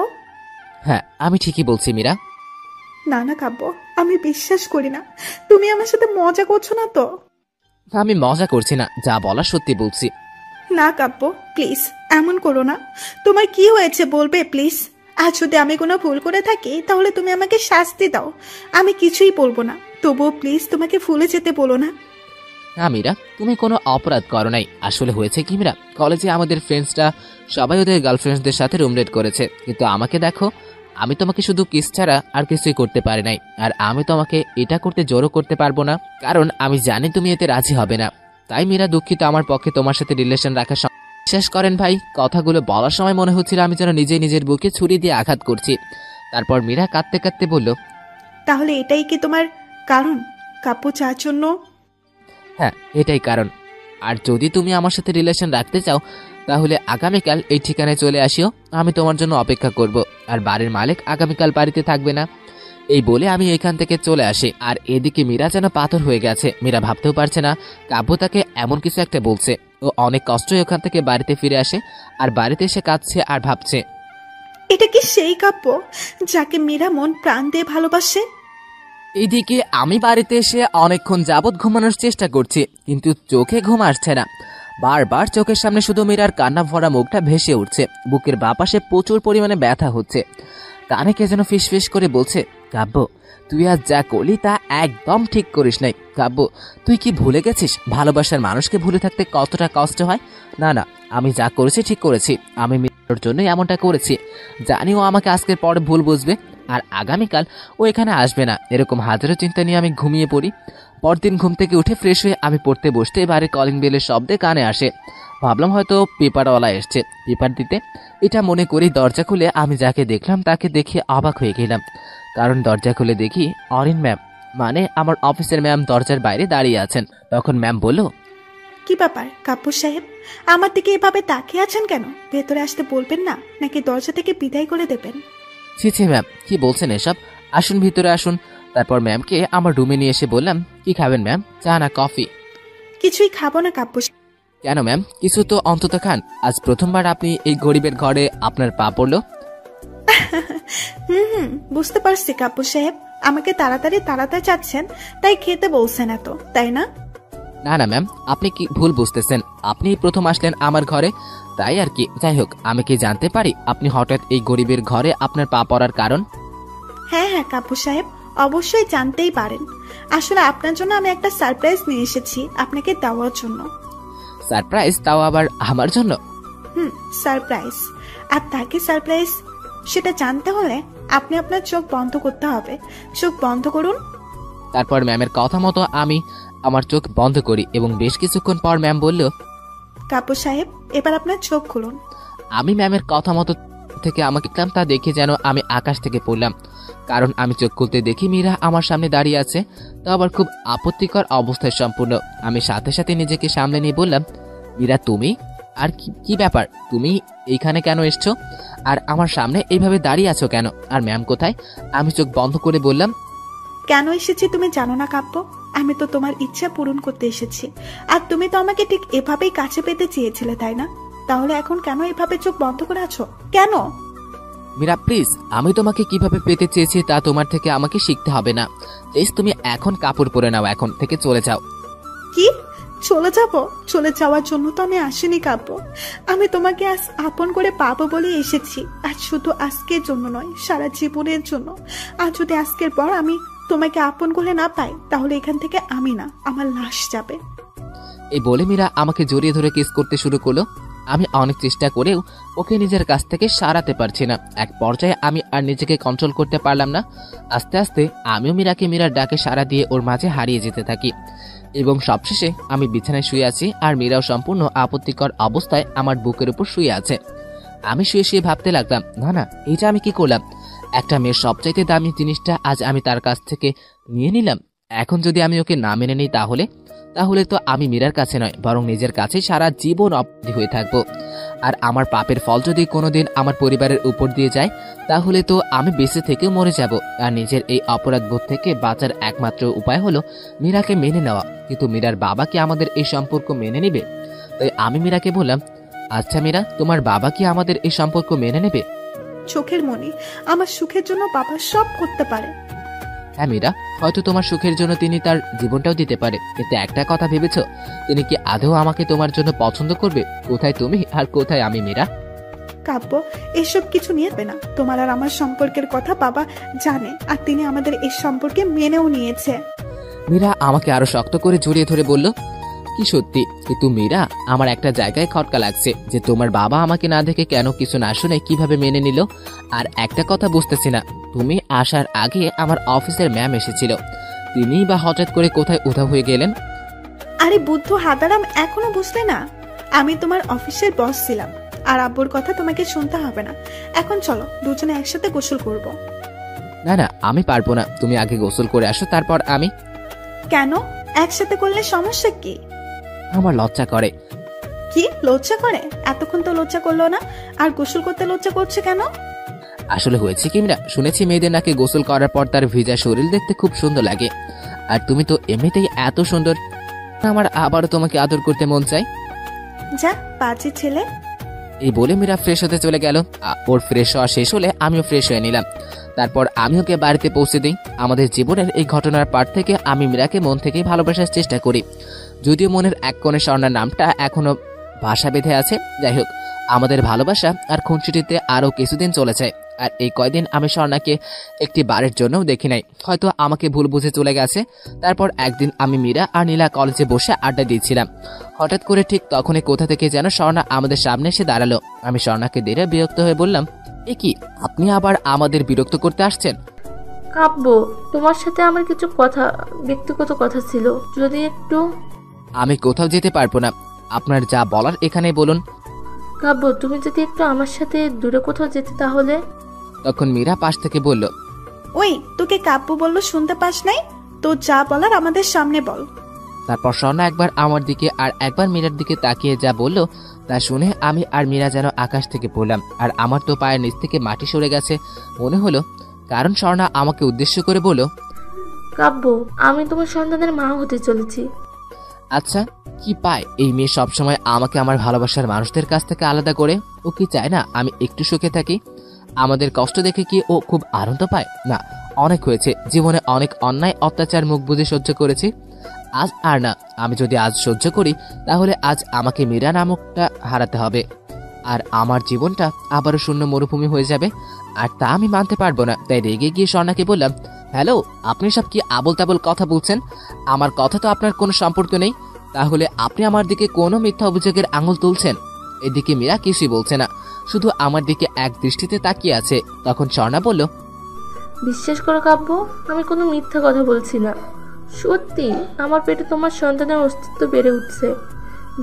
হ্যাঁ, আমি ঠিকই বলছি মীরা। না না কাব্য, আমি বিশ্বাস করি না। তুমি আমার সাথে মজা করছো না তো? আমি মজা করছি না, যা বলা সত্যি বলছি। না কাব্য, প্লিজ এমন করো না। তোমার কি হয়েছে বলবে প্লিজ? আর যদি আমি কোনো ভুল করে থাকি তাহলে তুমি আমাকে শাস্তি দাও, আমি কিছুই বলবো না। তবুও প্লিজ তোমাকে ভুলে যেতে বলো না। না মীরা, তুমি কোনো অপরাধ করো নাই। আসলে হয়েছে কি মীরা, কলেজে আমাদের ফ্রেন্ডসরা সবাই ওদের গার্লফ্রেন্ডসদের সাথে রুমডেট করেছে, কিন্তু আমাকে দেখো, আমি তোমাকে শুধু কিস ছাড়া আর কিছুই করতে পারি নাই। আর আমি তোমাকে এটা করতে জোরও করতে পারবো না, কারণ আমি জানি তুমি এতে রাজি হবে না। তাই মীরা, দুঃখিত, আমার পক্ষে তোমার সাথে রিলেশন রাখা। বিশ্বাস করেন ভাই, কথাগুলো বলার সময় মনে হচ্ছিল আমি যেন নিজেই নিজের বুকে ছুরি দিয়ে আঘাত করছি। তারপর মীরা কাঁদতে কাঁদতে বলল, তাহলে এটাই কি তোমার কারণ কাব্য চার জন্য? হ্যাঁ, এটাই কারণ। আর যদি তুমি আমার সাথে রিলেশন রাখতে চাও তাহলে আগামীকাল এই ঠিকানায় চলে আসিও, আমি তোমার জন্য অপেক্ষা করব। আর বাড়ির মালিক আগামীকাল বাড়িতে থাকবে না। এই বলে আমি এখান থেকে চলে আসি। আর এদিকে মীরা যেন পাথর হয়ে গেছে। মীরা ভাবতেও পারছে না কাব্য তাকে এমন কিছু একটা বলছে। ও অনেক কষ্টই ওখান থেকে বাড়িতে ফিরে আসে, আর বাড়িতে এসে কাঁদছে আর ভাবছে, এটা কি সেই কাব্য যাকে মীরা মন প্রাণ দিয়ে ভালোবাসে? এইদিকে আমি বাড়িতে এসে অনেকক্ষণ যাবৎ ঘুমানোর চেষ্টা করছি, কিন্তু চোখে ঘুম আসছে না। বারবার চোখের সামনে শুধু মীরার কান্না ভরা মুখটা ভেসে উঠছে। বুকের বাঁ পাশে প্রচুর পরিমাণে ব্যথা হচ্ছে। কানে কে যেন ফিসফিস করে বলছে, কাব্য, তুই আজ যা করলি তা একদম ঠিক করিস নাই। কাব্য, তুই কি ভুলে গেছিস ভালোবাসার মানুষকে ভুলে থাকতে কতটা কষ্ট হয়? না না, আমি যা করেছি ঠিক করেছি। আমি মীরার জন্যই এমনটা করেছি। জানি ও আমাকে আজকের পরে ভুল বুঝবে, আর আগামীকাল ও এখানে আসবে না। এরকম হাজারো চিন্তা নিয়ে আমি ঘুমিয়ে পড়ি। পরদিন ঘুম থেকে উঠে ফ্রেশ হয়ে আমি পড়তে বসতে বাড়ির কলিং বেলের শব্দে কানে আসে। ভাবলাম হয়তো পেপারওয়ালা এসছে পেপার দিতে। এটা মনে করি দরজা খুলে আমি যাকে দেখলাম তাকে দেখে অবাক হয়ে গেলাম, কারণ দরজা খুলে দেখি অরিন ম্যাম, মানে আমার অফিসের ম্যাম দরজার বাইরে দাঁড়িয়ে আছেন। তখন ম্যাম বলল, কি ব্যাপার কাপুর সাহেব, আমার দিকে এভাবে তাকিয়ে আছেন কেন? ভেতরে আসতে বলবেন না, নাকি দরজা থেকে বিদায় করে দেবেন? ছি ছি ম্যাম, কি বলছেন এসব? আসুন ভিতরে আসুন। তারপর ম্যামকে আমার রুমে নিয়ে এসে বললাম, কি খাবেন ম্যাম, চা না কফি? কিছুই খাবো না কাব্য। কেন ম্যাম, কিছু তো অন্তত খান। আজ প্রথমবার আপনি এই গরিবের ঘরে আপনার পা পড়লো। বুঝতে পারছি কাব্য সাহেব, আমাকে তাড়াতাড়ি তাড়াতাড়ি চাচ্ছেন, তাই খেতে বলছেন এত, তাই না? না না ম্যাম, আপনি কি ভুল বুঝতেছেন। আপনি প্রথম আসলেন আমার ঘরে, তাই আর কি। যাই হোক, আমি কি জানতে পারি আপনি হঠাৎ এই গরিবের ঘরে আপনার পা পড়ার কারণ? হ্যাঁ হ্যাঁ কাব্য সাহেব, অবশ্যই জানতেই পারেন। আসলে আপনার জন্য আমি একটা সারপ্রাইজ নিয়ে এসেছি, আপনাকে দেওয়ার জন্য। সারপ্রাইজ? তাও আবার আমার জন্য? সারপ্রাইজ। আর তাকে সারপ্রাইজ সেটা জানতে হলে আপনি আপনার চোখ বন্ধ করতে হবে। চোখ বন্ধ করুন। তারপর ম্যামের কথা মতো আমি আমার চোখ বন্ধ করি এবং বেশ কিছুক্ষণ পর ম্যাম বলল, কাব্য সাহেব, এবার আপনার চোখ খুলুন। আমি ম্যামের কথা মতো থেকে আমাকে তা দেখে যেন আমি আকাশ থেকে পড়লাম। কারণ আমি চোখ খুলতে দেখি মীরা আমার সামনে দাঁড়িয়ে আছে, তো আবার খুব আপত্তিকর অবস্থায় সম্পূর্ণ। আমি সাথে সাথে নিজেকে সামলে নিয়ে বললাম, মীরা তুমি? আর কি ব্যাপার, তুমি এইখানে কেন এসছো? আর আমার সামনে এইভাবে দাঁড়িয়ে আছো কেন? আর ম্যাম কোথায়? আমি চোখ বন্ধ করে বললাম, কেন এসেছি তুমি জানো না কাব্য? আমি তো তোমার ইচ্ছা পূরণ করতে এসেছি। আর তুমি তো আমাকে ঠিক এভাবেই কাছে পেতে চেয়েছিলে, তাই না? তাহলে এখন কেন এভাবে চোখ বন্ধ করে আছো কেন? মীরা প্লিজ, আমি তোমাকে কিভাবে পেতে চেয়েছি তা তোমার থেকে আমাকে শিখতে হবে না। প্লিজ তুমি এখন কাপড় পরে নাও, এখন থেকে চলে যাও। কি চলে যাব? চলে যাওয়ার জন্য তো আমি আসিনি কাব্য। আমি তোমাকে আজ আপন করে পাবো বলে এসেছি, আর শুধু আজকের জন্য নয়, সারা জীবনের জন্য। আর যদি আজকের পর আমি তোমাকে আপন করে না পাই, তাহলে এখান থেকে আমি না, আমার লাশ যাবে। এই বলে মীরা আমাকে জড়িয়ে ধরে কিস করতে শুরু করলো। আমি অনেক চেষ্টা করেও ওকে নিজের কাছ থেকে সারাতে পারছি না। এক পর্যায়ে আমি আর নিজেকে কন্ট্রোল করতে পারলাম না। আস্তে আস্তে আমিও মীরাকে মীরার ডাকে সাড়া দিয়ে ওর মাঝে হারিয়ে যেতে থাকি এবং সবশেষে আমি বিছানায় শুয়ে আছি, আর মীরাও সম্পূর্ণ আপত্তিকর অবস্থায় আমার বুকের উপর শুয়ে আছে। আমি শুয়ে শুয়ে ভাবতে লাগলাম, না না, এইটা আমি কি করলাম? একটা মেয়ের সবচাইতে দামি জিনিসটা আজ আমি তার কাছ থেকে নিয়ে নিলাম। এখন যদি আমি ওকে না মেনে নিই, তাহলে তো আমি মীরার কাছে নয়, বরং নিজের কাছে সারা জীবন অপরাধী হয়ে থাকবো। আর আমার পাপের ফল যদি কোনোদিন আমার পরিবারের উপর দিয়ে যায়, তাহলে তো আমি বেঁচে থেকেও মরে যাব। আর নিজের এই অপরাধ বোধ থেকে বাঁচার একমাত্র উপায় হলো মীরাকে মেনে নেওয়া। কিন্তু মীরার বাবা কি আমাদের এই সম্পর্ক মেনে নেবে? তাই আমি মীরাকে বললাম, আচ্ছা মীরা, তোমার বাবা কি আমাদের এই সম্পর্ক মেনে নেবে? চোখের মনি, আমার সুখের জন্য বাবা সব করতে পারে। হ্যাঁ মীরা, হয়তো তোমার সুখের জন্য তিনি তার জীবনটাও দিতে পারে, কিন্তু একটা কথা ভেবেছো, তিনি কি আদৌ আমাকে তোমার জন্য পছন্দ করবে? কোথায় তুমি আর কোথায় আমি মীরা? কাব্য, এসব কিছু নিয়ে না। তোমার আর আমার সম্পর্কের কথা বাবা জানে, আর তিনি আমাদের এই সম্পর্কে মেনেও নিয়েছে। মীরা আমাকে আরো শক্ত করে জড়িয়ে ধরে বলল, কি সত্যি? কিন্তু মীরা, আমার একটা জায়গায় খটকা লাগছে যে তোমার বাবা আমাকে না দেখে কেন কিছু না শুনে কিভাবে মেনে নিল। আর একটা কথা বুঝতেছি না, তুমি আসার আগে আমার অফিসের ম্যাম এসেছিল, তিনি বা হঠাৎ করে কোথায় উধাও হয়ে গেলেন? আরে বুদ্ধ হাদারাম, এখনো বুঝলে না? আমি তোমার অফিসের বস ছিলাম, আর আব্বুর কথা তোমাকে শুনতে হবে না। এখন চলো দুজনে একসাথে গোসল করব। না না, আমি পারবো না, তুমি আগে গোসল করে আসো, তারপর আমি। কেন? একসাথে করলে সমস্যা কি? আমার লজ্জা করে। কি লজ্জা করে? এতক্ষণ তো লজ্জা করলো না, আর গোসল করতে লজ্জা করছে কেন? আসলে হয়েছে কি মীরা, শুনেছি মেয়েদের নাকি গোসল করার পর তার ভিজা শরীর দেখতে খুব সুন্দর লাগে। আর তুমি তো এমনিতেই এত সুন্দর, আমার আবারও তোমাকে আদর করতে মন চাই। যা বাজে ছেলে। এই বলে মীরা ফ্রেশ হতে চলে গেল। ওর ফ্রেশ হওয়া শেষ হলে আমিও ফ্রেশ হয়ে নিলাম। তারপর আমি ওকে বাড়িতে পৌঁছে দিই। আমাদের জীবনের এই ঘটনার পার থেকে আমি মীরাকে মন থেকেই ভালোবাসার চেষ্টা করি, যদিও মনের এক কোণে স্বর্ণার নামটা এখনো ভাষা বেঁধে আছে। যাই হোক, আমাদের ভালোবাসা আর খুনসুটিতে আরও কিছুদিন চলে যায়। আর এই কয়দিন আমি স্বর্ণাকে একটি বারের জন্যও দেখি নাই, হয়তো আমাকে ভুল বুঝে চলে গেছে। তারপর একদিন আমি মীরা আর নীলা কলেজে বসে আড্ডা দিচ্ছিলাম। হঠাৎ করে ঠিক তখনই কোথা থেকে যেন স্বর্ণা আমাদের সামনে এসে দাঁড়ালো। আমি স্বর্ণাকে দেখে বিরক্ত হয়ে বললাম, এ কি, আপনি আবার আমাদের বিরক্ত করতে আসছেন? কাব্য, তোমার সাথে আমার কিছু ব্যক্তিগত কথা ছিল, যদি একটু। আমি কোথাও যেতে পারবো না, আপনার যা বলার এখানে বলুন। কাব্য, তুমি যদি একটু আমার সাথে দূরে কোথাও যেতে তাহলে। তখন মীরা পাশ থেকে বলল, ওই তোকে কাব্য বললো শুনতে পাস নাই? তো যা বলার আমাদের সামনে বল। তারপর স্বর্ণা একবার আমার দিকে আর একবার মীরার দিকে তাকিয়ে যা বলল, তা শুনে আমি আর মীরা যেন আকাশ থেকে পড়লাম। আর আমার তো পায়ের নিচ থেকে মাটি সরে গেছে। মনে হলো কারণ স্বর্ণা আমাকে উদ্দেশ্য করে বলল, কাব্য, আমি তোমার সন্তানের মা হতে চলেছি। আচ্ছা, কি পায় এই মেয়ে সবসময় আমাকে আমার ভালোবাসার মানুষদের কাছ থেকে আলাদা করে? ও কি চায় না আমি একটু সুখে থাকি? আমাদের কষ্ট দেখে কি ও খুব আনন্দ পায়? না, অনেক হয়েছে, জীবনে অনেক অন্যায় অত্যাচার মুখ বুজে সহ্য করেছি, আজ আর না। আমি যদি আজ সহ্য করি তাহলে আজ আমাকে মীরা নামকটা হারাতে হবে, আর আমার জীবনটা আবারও শূন্য মরুভূমি হয়ে যাবে, আর তা আমি মানতে পারবো না। তাই রেগে গিয়ে স্বর্ণাকে বললাম, হ্যালো, আপনি সব কি আবোল তাবোল কথা বলছেন? আমার কথা তো আপনার কোনো সম্পর্ক নেই, তাহলে আপনি আমার দিকে কোনো মিথ্যা অভিযোগের আঙুল তুলছেন? এদিকে মীরা কিছুই বলছে না, শুধু আমার দিকে এক দৃষ্টিতে তাকিয়ে আছে। তখন স্বর্ণা বলল, বিশ্বাস করো কাব্য, আমি কোনো মিথ্যা কথা বলছি না। সত্যি আমার পেটে তোমার সন্তানের অস্তিত্ব বেড়ে উঠছে।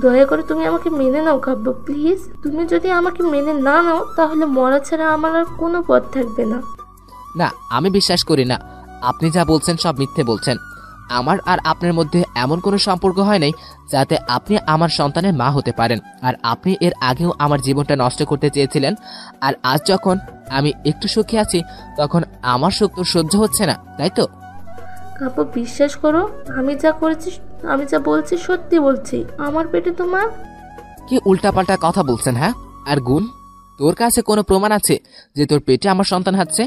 দয়া করে তুমি আমাকে মেনে নাও কাব্য, প্লিজ। তুমি যদি আমাকে মেনে না নাও তাহলে মরা ছাড়া আমার আর কোনো পথ থাকবে না। না, আমি বিশ্বাস করি না। আপনি যা বলছেন সব মিথ্যে বলছেন। আমার আর আপনার মধ্যে এমন কোনো সম্পর্ক হয় নাই যাতে আপনি আমার সন্তানের মা হতে পারেন, আর আপনি এর আগেও আমার জীবনটা নষ্ট করতে চেয়েছিলেন। আর আজ যখন আমি একটু সুখে আছি তখন আমার সুখ তো সহ্য হচ্ছে না, তাই তো? কাব্য, বিশ্বাস করো, আমি যা বলছি সত্যি বলছি। আমার পেটে তোমার... কি উল্টাপাল্টা কথা বলছেন? হ্যাঁ, আর গুণ, তোর কাছে কোনো প্রমাণ আছে যে তোর পেটে আমার সন্তান আছে?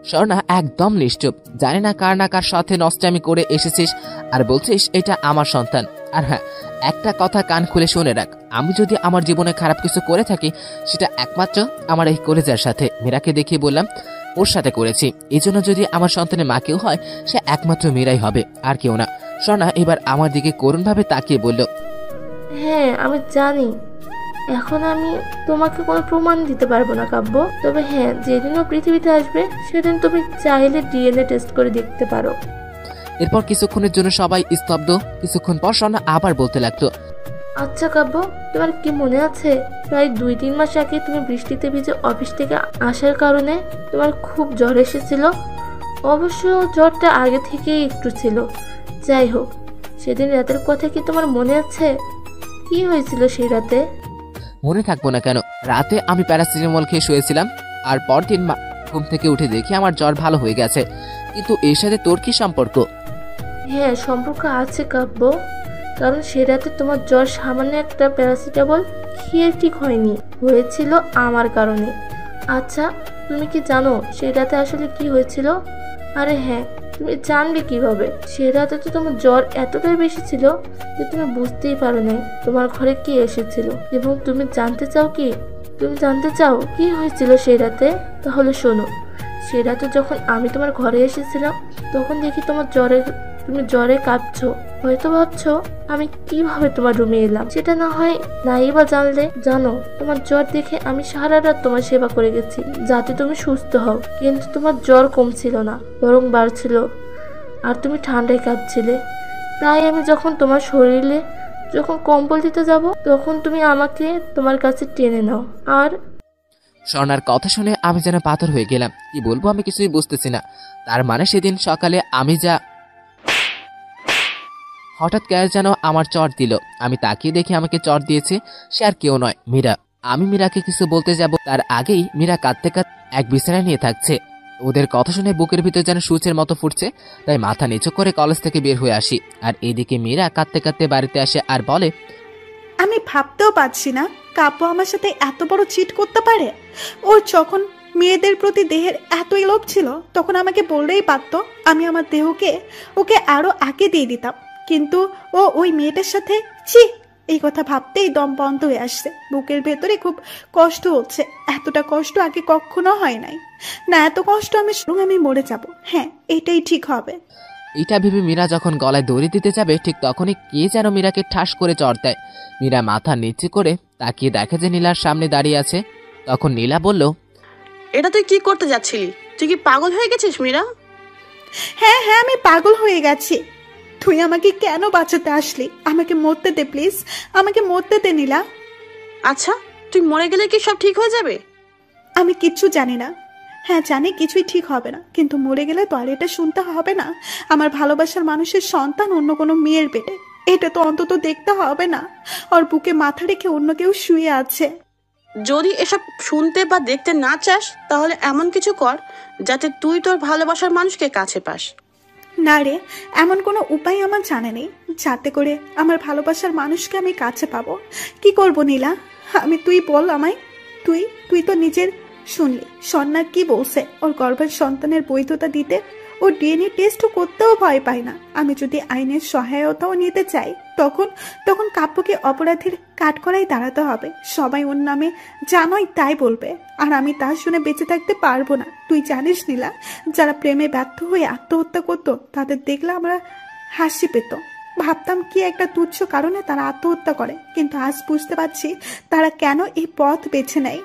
স্বর্ণা একদম নিশ্চুপ। জানি না কার সাথে নষ্টামি করে এসেছিস আর বলছিস এটা আমার সন্তান। আর হ্যাঁ, একটা কথা কান খুলে শুনে রাখ, আমি যদি আমার জীবনে খারাপ কিছু করে থাকি সেটা একমাত্র আমার এই কলেজার সাথে। মীরাকে দেখিয়ে বললাম, ওর সাথে করেছি। এই জন্য যদি আমার সন্তানের মা কেউ হয় সে একমাত্র মীরাই হবে, আর কেউ না। স্বর্ণা এবার আমার দিকে করুণভাবে তাকিয়ে বলল, হ্যাঁ, আমি জানি। এখন আমি তোমাকে কোনো প্রমাণ দিতে পারবো না কাব্য, তবে হ্যাঁ, যেদিন ও পৃথিবীতে আসবে সেদিন তুমি চাইলে ডিএনএ টেস্ট করে দেখতে পারো। এরপর কিছুক্ষণের জন্য সবাই স্তব্ধ। কিছুক্ষণ পর স্বর্ণা আবার বলতে লাগলো, আচ্ছা কাব্য, তোমার কি মনে আছে প্রায় 2-3 মাস আগে তুমি বৃষ্টিতে ভিজে অফিস থেকে আসার কারণে তোমার খুব জ্বর এসেছিল? অবশ্য জ্বরটা আগে থেকেই একটু ছিল। যাই হোক, সেদিন রাতের কথা কি তোমার মনে আছে? কি হয়েছিল সেই রাতে? মনে থাকবো না কেন? রাতে আমি প্যারাসিটামল খেয়ে শুয়েছিলাম, আর পরদিন ঘুম থেকে উঠে দেখি আমার জ্বর ভালো হয়ে গেছে। কিন্তু এর সাথে তোর কি সম্পর্ক? হ্যাঁ, সম্পর্ক আছে কাব্য, কারণ সে রাতে তোমার জ্বর সামান্য একটা প্যারাসিটামল খেয়ে ঠিক হয়নি, হয়েছিল আমার কারণে। আচ্ছা, তুমি কি জানো সে রাতে আসলে কি হয়েছিল? আরে হ্যাঁ, তুমি জানবে কিভাবে? সে রাতে তো তোমার জ্বর এতটাই বেশি ছিল যে তুমি বুঝতেই পারো নাই তোমার ঘরে কি এসেছিল। এবং তুমি জানতে চাও কি হয়েছিল সেই রাতে? তাহলে শোনো। সে রাতে যখন আমি তোমার ঘরে এসেছিলাম তখন দেখি তুমি জ্বরে কাঁপছো। হয়তো ভাবছো আমি কিভাবে তোমার রুমে এলাম, সেটা না হয় নাই বা জানলে। জানো, তোমার জ্বর দেখে আমি সারা রাত তোমার সেবা করে গেছি যাতে তুমি সুস্থ হও, কিন্তু তোমার জ্বর কমছিল না, বরং বাড়ছিল, আর তুমি ঠান্ডায় কাঁপছিলে। তাই আমি যখন তোমার শরীরে কম্বল দিতে যাব তখন তুমি আমাকে তোমার কাছে টেনে নাও। আর স্বর্ণার কথা শুনে আমি যেন পাথর হয়ে গেলাম। কি বলবো আমি কিছুই বুঝতেছি না। তার মানে সেদিন সকালে হঠাৎ কে যেন আমার চর দিল। আমি তাকিয়ে দেখি আমাকে চর দিয়েছে সে আর কেউ নয়, মীরা। আমি মীরাকে কিছু বলতে যাব তার আগেই মীরা কাঁদতে এক বিছানায় নিয়ে থাকছে। ওদের কথা শুনে বুকের ভিতর যেন সূচের মতো ফুটছে, তাই মাথা নিচু করে কলেজ থেকে বের হয়ে আসি। আর এদিকে মীরা কাঁদতে বাড়িতে আসে আর বলে, আমি ভাবতেও পারছি না কাব্য আমার সাথে এত বড় চিট করতে পারে। ওর যখন মেয়েদের প্রতি দেহের এতই লোভ ছিল তখন আমাকে বললেই পারতো, আমি আমার দেহকে ওকে আরো আগে দিয়ে দিতাম। কিন্তু ও ওই মেয়েটার সাথে, ছি, এই কথা ভাবতেই দম বন্ধ হয়ে আসছে। বুকের ভেতরে খুব কষ্ট হচ্ছে। এতটা কষ্ট আগে কখনো হয় নাই। না, এত কষ্ট আমি মরে যাব। হ্যাঁ, এটাই ঠিক হবে। এটা ভেবে মীরা যখন গলায় দড়ি দিতে যাবে ঠিক তখনই কে যেন মীরাকে ঠাস করে চড় দেয়। মীরা মাথা নিচু করে তাকিয়ে দেখে যে নীলার সামনে দাঁড়িয়ে আছে। তখন নীলা বলল, এটা তুই কি করতে যাচ্ছিলি? তুই কি পাগল হয়ে গেছিস মীরা? হ্যাঁ, আমি পাগল হয়ে গেছি। তুই আমাকে কেন বাঁচাতে আসলি? আমাকে মরতে দে প্লিজ, আমাকে মরতে দে নীলা। আচ্ছা, তুই মরে গেলে কি সব ঠিক হয়ে যাবে? আমি কিচ্ছু জানি না। হ্যাঁ, জানি কিছুই ঠিক হবে না, কিন্তু মরে গেলে তো আর এটা শুনতে হবে না আমার ভালোবাসার মানুষের সন্তান অন্য কোনো মেয়ের পেটে। এটা তো অন্তত দেখতে হবে না ওর বুকে মাথা রেখে অন্য কেউ শুয়ে আছে। যদি এসব শুনতে বা দেখতে না চাস তাহলে এমন কিছু কর যাতে তুই তোর ভালোবাসার মানুষকে কাছে পাস। না রে, এমন কোনো উপায় আমার জানা নেই যাতে করে আমার ভালোবাসার মানুষকে আমি কাছে পাবো। কি করব নীলা, তুই বল আমায়। তুই তো নিজের শুনলি সন্ন্যার কি বলছে, ওর গর্ভের সন্তানের বৈধতা দিতে ও ডিএনএ টেস্ট করতেও ভয় পায় না। আমি যদি আইনের সহায়তাও নিতে চাই তখন কাব্যকে অপরাধীর কাঠগড়ায় দাঁড়াতে হবে। সবাই ওর নামে জানোই তাই বলবে, আর আমি তা শুনে বেঁচে থাকতে পারবো না। তুই জানিস নীলা, যারা প্রেমে ব্যর্থ হয়ে আত্মহত্যা করতো তাদের দেখলে আমরা হাসি পেত, ভাবতাম কি একটা তুচ্ছ কারণে তারা আত্মহত্যা করে, কিন্তু আজ বুঝতে পারছি তারা কেন এই পথ বেছে নেয়।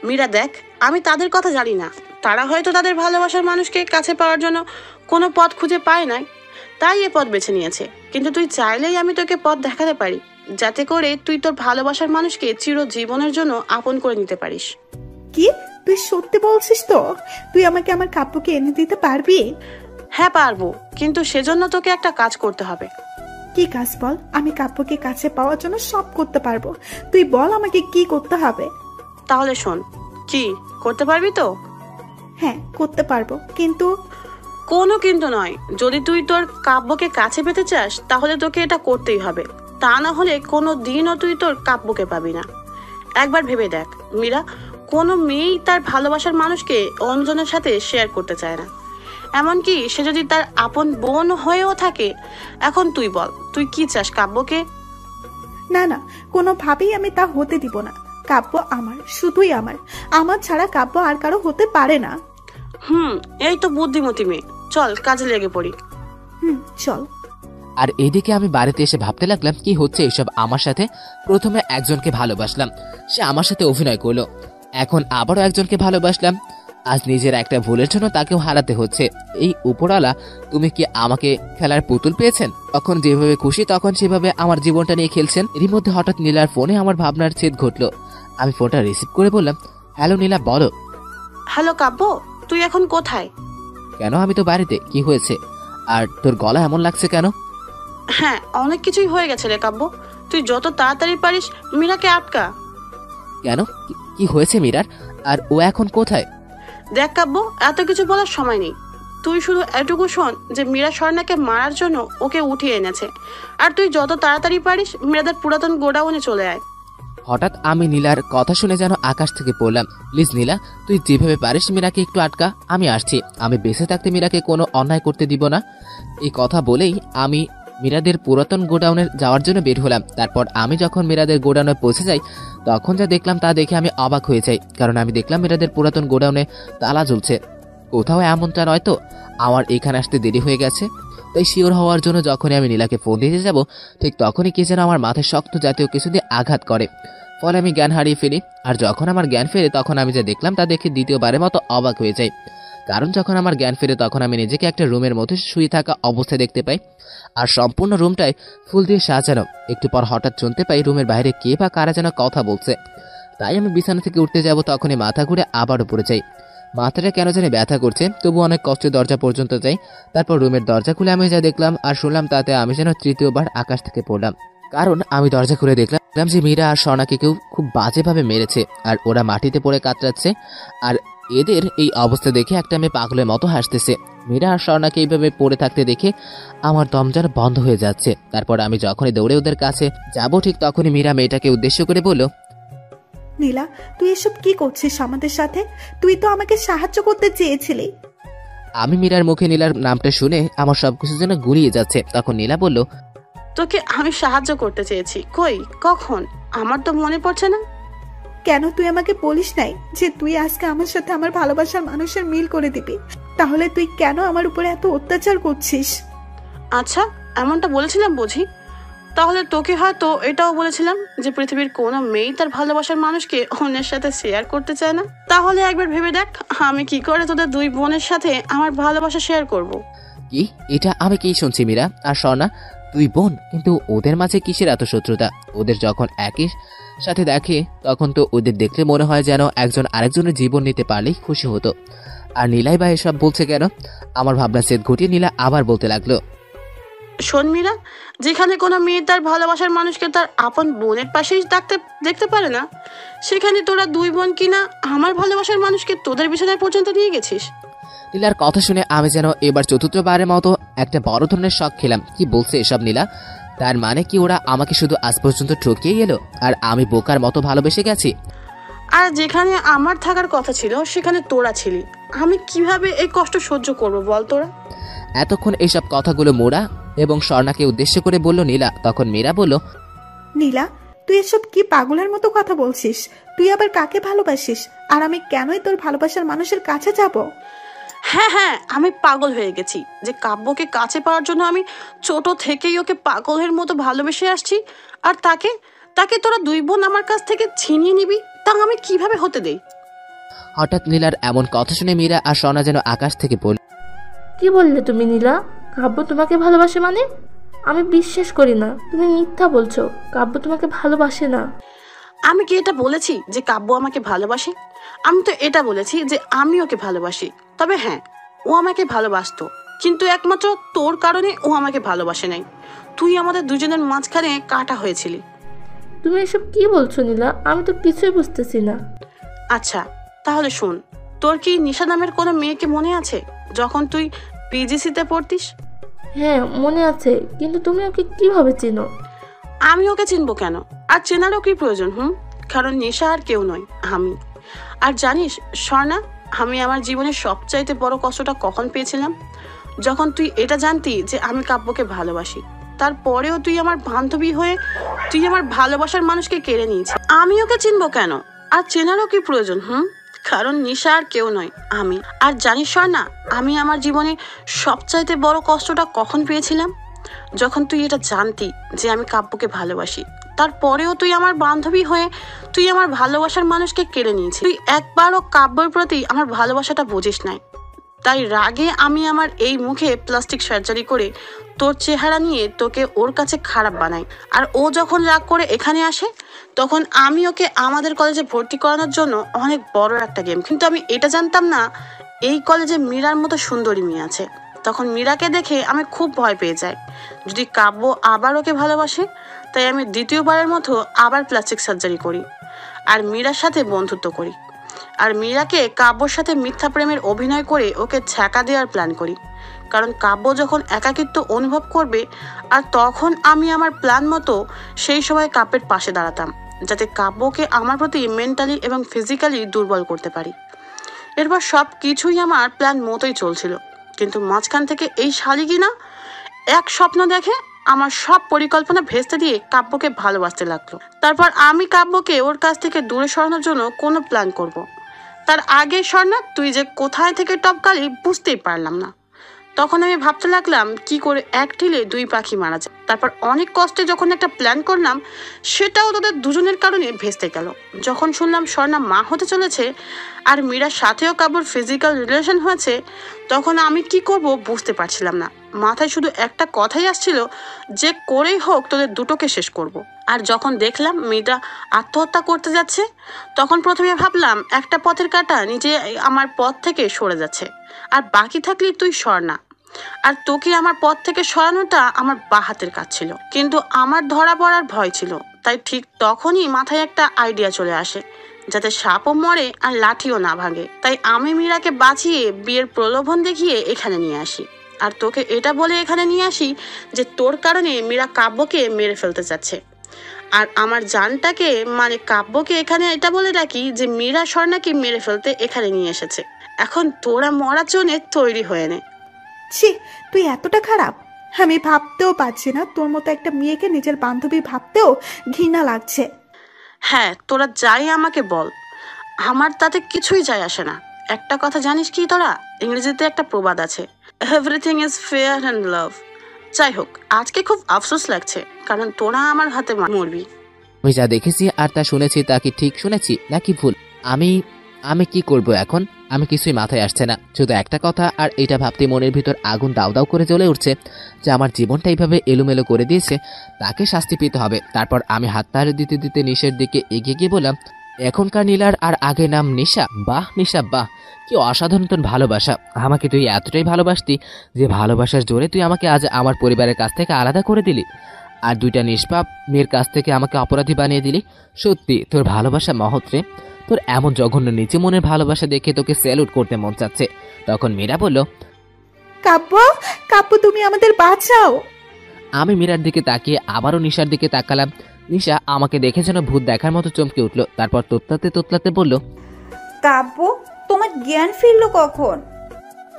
মীরা দেখ, আমি তাদের কথা জানি না, তারা হয়তো তাদের ভালোবাসার মানুষকে কাছে পাওয়ার জন্য কোনো পথ খুঁজে পায় নাই, তাই এ পথ বেছে নিয়েছে। কিন্তু তুই চাইলেই আমি তোকে পথ দেখাতে পারি, যাতে করে তুই তোর ভালোবাসার মানুষকে চিরজীবনের জন্য আপন করে নিতে পারিস। কি তুই সত্যি বলছিস তো? তুই আমাকে আমার কাব্যকে এনে দিতে পারবি? হ্যাঁ পারবো, কিন্তু সেজন্য তোকে একটা কাজ করতে হবে। কি কাজ বল? আমি কাব্যকে কাছে পাওয়ার জন্য সব করতে পারবো, তুই বল আমাকে কি করতে হবে। তাহলে শোন, কি করতে পারবি তো? হ্যাঁ করতে পারবো, কিন্তু কোনো কিন্তু নয়। যদি তুই তোর কাব্যকে কাছে পেতে চাস তাহলে তোকে এটা করতেই হবে, তা না হলে কোনো দিনও তুই তোর কাব্যকে পাবি না। একবার ভেবে দেখ মীরা, কোনো মেয়েই তার ভালোবাসার মানুষকে অন্যজনের সাথে শেয়ার করতে চায় না, এমনকি সে যদি তার আপন বোন হয়েও থাকে। এখন তুই বল, তুই কি চাস কাব্যকে? না, কোনোভাবেই আমি তা হতে দিব না। কাব্য আমার, শুধুই আমার ছাড়া কাব্য আর কারো হতে পারে না। এই তো বুদ্ধিমতী মেয়ে, চল কাজে লেগে পড়ি। চল। আর এদিকে আমি বাড়িতে এসে ভাবতে লাগলাম কি হচ্ছে এসব আমার সাথে। প্রথমে একজনকে ভালোবাসলাম, সে আমার সাথে অভিনয় করলো, এখন আবারও একজনকে ভালোবাসলাম, আজ নিজের একটা ভুলের জন্য তাকেও হারাতে হচ্ছে। এই উপরওয়ালা, তুমি কি আমাকে খেলার পুতুল পেয়েছেন? তখন যেভাবে খুশি তখন সেভাবে আমার জীবনটা নিয়ে খেলছেন। এরই মধ্যে হঠাৎ নীলার ফোনে আমার ভাবনার ছেদ ঘটলো। আমি ফোনটা রিসিভ করে বললাম, হ্যালো নীলা, বলো। হ্যালো কাব্য, তুই এখন কোথায়? কেন, আমি তো বাড়িতে। কি হয়েছে? আর তোর গলা এমন লাগছে কেন? হ্যাঁ, অনেক কিছুই হয়ে গেছে রে কাব্য, তুই যত তাড়াতাড়ি পারিস মীরাকে আটকা। কেন, কি হয়েছে মীরার? আর ও এখন কোথায়? দেখ কাব্য, এত কিছু বলার সময় নেই, তুই শুধু এটুকু শোন যে মীরা স্বর্ণাকে মারার জন্য ওকে উঠিয়ে এনেছে, আর তুই যত তাড়াতাড়ি পারিস মীরাদের পুরাতন গোডাউনে চলে আয়। হঠাৎ আমি নীলার কথা শুনে যেন আকাশ থেকে পড়লাম। প্লিজ নীলা, তুই যেভাবে পারিস মীরাকে একটু আটকা, আমি আসছি। আমি বেঁচে থাকতে মীরাকে কোনো অন্যায় করতে দিব না। এই কথা বলেই আমি মীরাদের পুরাতন গোডাউনে যাওয়ার জন্য বের হলাম। তারপর আমি যখন মীরাদের গোডাউনে পৌঁছে যাই তখন যা দেখলাম তা দেখে আমি অবাক হয়ে যাই, কারণ আমি দেখলাম মীরাদের পুরাতন গোডাউনে তালা ঝুলছে। কোথাও এমনটা নয় তো আমার এখানে আসতে দেরি হয়ে গেছে? তাই শিওর হওয়ার জন্য যখনই আমি নীলাকে ফোন দিতে যাব ঠিক তখনই কে যেন আমার মাথায় শক্ত জাতীয় কিছু দিয়ে আঘাত করে, ফলে আমি জ্ঞান হারিয়ে ফেলি। আর যখন আমার জ্ঞান ফেরে তখন আমি যা দেখলাম তা দেখে দ্বিতীয়বারের মতো অবাক হয়ে যাই, কারণ যখন আমার জ্ঞান ফেরে তখন আমি নিজেকে একটা রুমের মধ্যে শুয়ে থাকা অবস্থায় দেখতে পাই, আর সম্পূর্ণ রুমটাই ফুল দিয়ে সাজানো। একটু পর হঠাৎ শুনতে পাই রুমের বাইরে কে বা কারা যেন কথা বলছে। তাই আমি বিছানা থেকে উঠতে যাব, তখনই মাথা ঘুরে আবারও পড়ে যাই। মাথাটা কেন জানি ব্যথা করছে, তবু অনেক কষ্টে দরজা পর্যন্ত যাই। তারপর রুমের দরজা খুলে আমি যা দেখলাম আর শুনলাম তাতে আমি যেন তৃতীয়বার আকাশ থেকে পড়লাম, কারণ আমি দরজা খুলে দেখলাম যে মীরা আর স্বর্ণাকে কেউ খুব বাজেভাবে মেরেছে, আর ওরা মাটিতে পড়ে কাতরাচ্ছে। আর এদের এই অবস্থা দেখে একটা মেয়ে পাগলের মতো হাসতেছে। মীরা আর স্বর্ণাকে এইভাবে পড়ে থাকতে দেখে আমার দম যেন বন্ধ হয়ে যাচ্ছে। তারপর আমি যখনই দৌড়ে ওদের কাছে যাব ঠিক তখনই মীরা মেয়েটাকে উদ্দেশ্য করে বলল, নীলা, তুই এসব কি করছিস আমাদের সাথে? তুই তো আমাকে সাহায্য করতে চেয়েছিলি। আমি মীরার মুখে নীলার নামটা শুনে আমার সবকিছু যেন গুলিয়ে যাচ্ছে। তখন নীলা বলল, তোকে আমি সাহায্য করতে চেয়েছি? কই, কখন? আমার তো মনে পড়ছে না। কেন তুই আমাকে বলিস নাই যে তুই আজকে আমার সাথে আমার ভালোবাসার মানুষের মিল করে দিবি? তাহলে তুই কেন আমার উপরে এত অত্যাচার করছিস? আচ্ছা, এমনটা বলেছিলাম বুঝি? তাহলে তোকে হয়তো এটাও বলেছিলাম যে পৃথিবীর কোনো মেয়েই তার ভালোবাসার মানুষকে অন্যের সাথে শেয়ার করতে চায় না। তাহলে একবার ভেবে দেখ আমি কি করে তোদের দুই বোনের সাথে আমার ভালোবাসা শেয়ার করব। কি? এটা আমি কি শুনছি মীরা আর স্বর্ণা? দুই বোন? কিন্তু ওদের মাঝে কিসের এত শত্রুতা? ওদের যখন একই সাথে দেখে তখন তো ওদের দেখলে মনে হয় যেন একজন আরেকজনের জীবন নিতে পারলেই খুশি হতো। আর নীলাই বা এসব বলছে কেন? আমার ভাবনা সেদ ঘটিয়ে নীলা আবার বলতে লাগলো, শোন মীরা, যেখানে কোনো মেয়ে তার ভালোবাসার মানুষকে তার আপন বোনের পাশেই দেখতে পারে না, সেখানে তোরা দুই বোন কিনা আমার ভালোবাসার মানুষকে তোদের বিছানায় পর্যন্ত নিয়ে গেছিস। নীলার কথা শুনে আমি যেন এবার চতুর্থবারের মতো একটা বড় ধরনের শক খেলাম। কি বলছে এসব নীলা? তার মানে কি ওরা আমাকে শুধু আজ পর্যন্ত ঠকিয়ে গেল আর আমি বোকার মতো ভালোবেসে গেছি? আর যেখানে আমার থাকার কথা ছিল সেখানে তোরা ছিলি। আমি কিভাবে এই কষ্ট সহ্য করব বল তোরা? এতক্ষণ এইসব কথাগুলো মোরা এবং স্বর্ণাকে উদ্দেশ্য করে বলল নীলা। তখন মীরা বলল, নীলা, তুই এসব কি পাগলের মতো কথা বলছিস? তুই আবার কাকে ভালোবাসিস? আর আমি কেনই তোর ভালোবাসার মানুষের কাছে যাব? হ্যাঁ, আমি পাগল হয়ে গেছি যে কাব্যকে কাছে পাওয়ার জন্য আমি ছোট থেকেই ওকে পাগলের মতো ভালোবেসে আসছি। আর তাকে তোরা দুই বোন আমার কাছ থেকে ছিনিয়ে নিবি, তা আমি কিভাবে হতে দেই? হঠাৎ নীলার এমন কথা শুনে মীরা আর স্বর্ণা যেন আকাশ থেকে পড়ল। কি বললে তুমি নীলা? কাব্য তোমাকে ভালোবাসে মানে? আমি বিশ্বাস করি না, তুমি মিথ্যা বলছো। কাব্য তোমাকে ভালোবাসে না। আমি কি এটা বলেছি যে কাব্য আমাকে ভালোবাসে? আমি তো এটা বলেছি যে আমি ওকে ভালোবাসি। তবে হ্যাঁ, ও আমাকে ভালোবাসতো, কিন্তু একমাত্র তোর কারণে ও আমাকে ভালোবাসে নাই। তুই আমাদের দুজনের মাঝখানে কাটা হয়েছিলি। তুমি এসব কি বলছো নীলা? আমি তো কিছুই বুঝতেছি না। আচ্ছা তাহলে শোন, তোর কি নিশা নামের কোনো মেয়েকে মনে আছে যখন তুই পিজিসিতে পড়তিস? হ্যাঁ মনে আছে, কিন্তু তুমি ওকে কিভাবে চেনো? আমি ওকে চিনবো কেন? আর চেনারও কি প্রয়োজন? কারণ নিশা আর কেউ নয়, আমি। আর জানিস স্বর্ণা, আমি আমার জীবনের সবচাইতে বড় কষ্টটা কখন পেয়েছিলাম? যখন তুই এটা জানতি যে আমি কাব্যকে ভালোবাসি, তারপরেও তুই আমার বান্ধবী হয়ে তুই আমার ভালোবাসার মানুষকে কেড়ে নিয়েছিস। আমি ওকে চিনবো কেন? আর চেনারও কি প্রয়োজন? কারণ নিশা আর কেউ নয়, আমি। আর জানিস স্বর্ণা, আমি আমার জীবনে সবচাইতে বড় কষ্টটা কখন পেয়েছিলাম? যখন তুই এটা জানতি যে আমি কাব্যকে ভালোবাসি, তারপরেও তুই আমার বান্ধবী হয়ে তুই আমার ভালোবাসার মানুষকে কেড়ে নিয়েছিস। তুই একবারও কাব্যের প্রতি আমার ভালোবাসাটা বুঝিস নাই। তাই রাগে আমি আমার এই মুখে প্লাস্টিক সার্জারি করে তোর চেহারা নিয়ে তোকে ওর কাছে খারাপ বানাই। আর ও যখন রাগ করে এখানে আসে, তখন আমি ওকে আমাদের কলেজে ভর্তি করানোর জন্য অনেক বড় একটা গেম। কিন্তু আমি এটা জানতাম না এই কলেজে মীরার মতো সুন্দরী মেয়ে আছে। তখন মীরাকে দেখে আমি খুব ভয় পেয়ে যাই যদি কাব্য আবার ওকে ভালোবাসে। তাই আমি দ্বিতীয়বারের মতো আবার প্লাস্টিক সার্জারি করি আর মীরার সাথে বন্ধুত্ব করি। আর মীরাকে কাব্যর সাথে মিথ্যা প্রেমের অভিনয় করে ওকে ছ্যাঁকা দেওয়ার প্ল্যান করি। কারণ কাব্য যখন একাকিত্ব অনুভব করবে, আর তখন আমি আমার প্ল্যান মতো সেই সময় কাব্যের পাশে দাঁড়াতাম, যাতে কাব্যকে আমার প্রতি মেন্টালি এবং ফিজিক্যালি দুর্বল করতে পারি। এরপর সব কিছুই আমার প্ল্যান মতোই চলছিল, কিন্তু মাঝখান থেকে এই শালিগিনা এক স্বপ্ন দেখে আমার সব পরিকল্পনা ভেস্তে দিয়ে কাব্যকে ভালোবাসতে লাগলো। তারপর আমি কাব্যকে ওর কাছ থেকে দূরে সরানোর জন্য কোনো প্ল্যান করব। তার আগে স্বর্ণা, তুই যে কোথায় থেকে টপকালি বুঝতেই পারলাম না। তখন আমি ভাবতে লাগলাম কি করে এক ঢিলে দুই পাখি মারা যায়। তারপর অনেক কষ্টে যখন একটা প্ল্যান করলাম, সেটাও তোদের দুজনের কারণে ভেস্তে গেল। যখন শুনলাম স্বর্ণা মা হতে চলেছে আর মীরার সাথেও কাব্যর ফিজিক্যাল রিলেশন হয়েছে, তখন আমি কি করব বুঝতে পারছিলাম না। মাথায় শুধু একটা কথাই আসছিল যে করেই হোক তোদের দুটোকে শেষ করব। আর যখন দেখলাম মেয়েটা আত্মহত্যা করতে যাচ্ছে, তখন প্রথমে ভাবলাম একটা পথের কাঁটা নিজে আমার পথ থেকে সরে যাচ্ছে, আর বাকি থাকলি তুই স্বর্ণা। আর তোকে আমার পথ থেকে সরানোটা আমার বাঁ হাতের কাজ ছিল, কিন্তু আমার ধরা পড়ার ভয় ছিল। তাই ঠিক তখনই মাথায় একটা আইডিয়া চলে আসে, যাতে সাপও মরে আর লাঠিও না ভাঙে। তাই আমি মীরাকে বাঁচিয়ে বিয়ের প্রলোভন দেখিয়ে এখানে নিয়ে আসি, আর তোকে এটা বলে এখানে নিয়ে আসি যে তোর কারণে মীরা কাব্যকে মেরে ফেলতে চাচ্ছে। আর আমার জানটাকে মানে কাব্যকে এখানে এটা বলে রাখি যে মীরা স্বর্ণাকে মেরে ফেলতে এখানে নিয়ে এসেছে। এখন তোরা মরার জন্য তৈরি হয়ে নে। ছি, তুই এতটা খারাপ! আমি ভাবতেও পারছি না, তোর মতো একটা মেয়েকে নিজের বান্ধবী ভাবতেও ঘৃণা লাগছে। হ্যাঁ, তোরা যাই আমাকে বল, আমার তাতে কিছুই যায় আসে না। একটা কথা জানিস কি তোরা? ইংরেজিতে একটা প্রবাদ আছে, everything is fair and love. যাই হোক, আজকে খুব আফসোস লাগছে, কারণ তোরা আমার হাতে মরবি। আমি যা দেখেছি আর তা শুনেছি তা কি ঠিক শুনেছি নাকি ভুল? আমি কি করব এখন? আমি কিছুই মাথায় আসছে না। শুধু একটা কথা, আর এটা ভাবতে মনের ভিতর আগুন দাউ দাউ করে জ্বলে উঠছে যে আমার জীবনটা এইভাবে এলোমেলো করে দিয়েছে, তাকে শাস্তি পেতে হবে। তারপর আমি হাত তাড়ি দিতে দিতে নিশের দিকে এগিয়ে গিয়ে বললাম, এখনকার নীলার আর আগের নাম নিশা। বাহ নিশা বাহ, কি অসাধারণ তোর ভালোবাসা। আমাকে তুই এতটাই ভালোবাসতি যে ভালোবাসার জোরে তুই আমাকে আজ আমার পরিবারের কাছ থেকে আলাদা করে দিলি, আর দুইটা নিষ্পাপ মেয়ের কাছ থেকে আমাকে অপরাধী বানিয়ে দিলি। সত্যি তোর ভালোবাসা মহৎ রে। তোর এমন জঘন্য নিচে মনের ভালোবাসা দেখে তোকে স্যালুট করতে মন চাচ্ছে। তখন মীরা বলল, কাব্য, কাব্য তুমি আমাদের বাঁচাও। আমি মীরার দিকে তাকিয়ে আবারও নিশার দিকে তাকালাম। নিশা আমাকে দেখে যেন ভূত দেখার মতো চমকে উঠল। তারপর তোতলাতে তোতলাতে বলল, কাব্য, তোমার জ্ঞান ফিরলো কখন?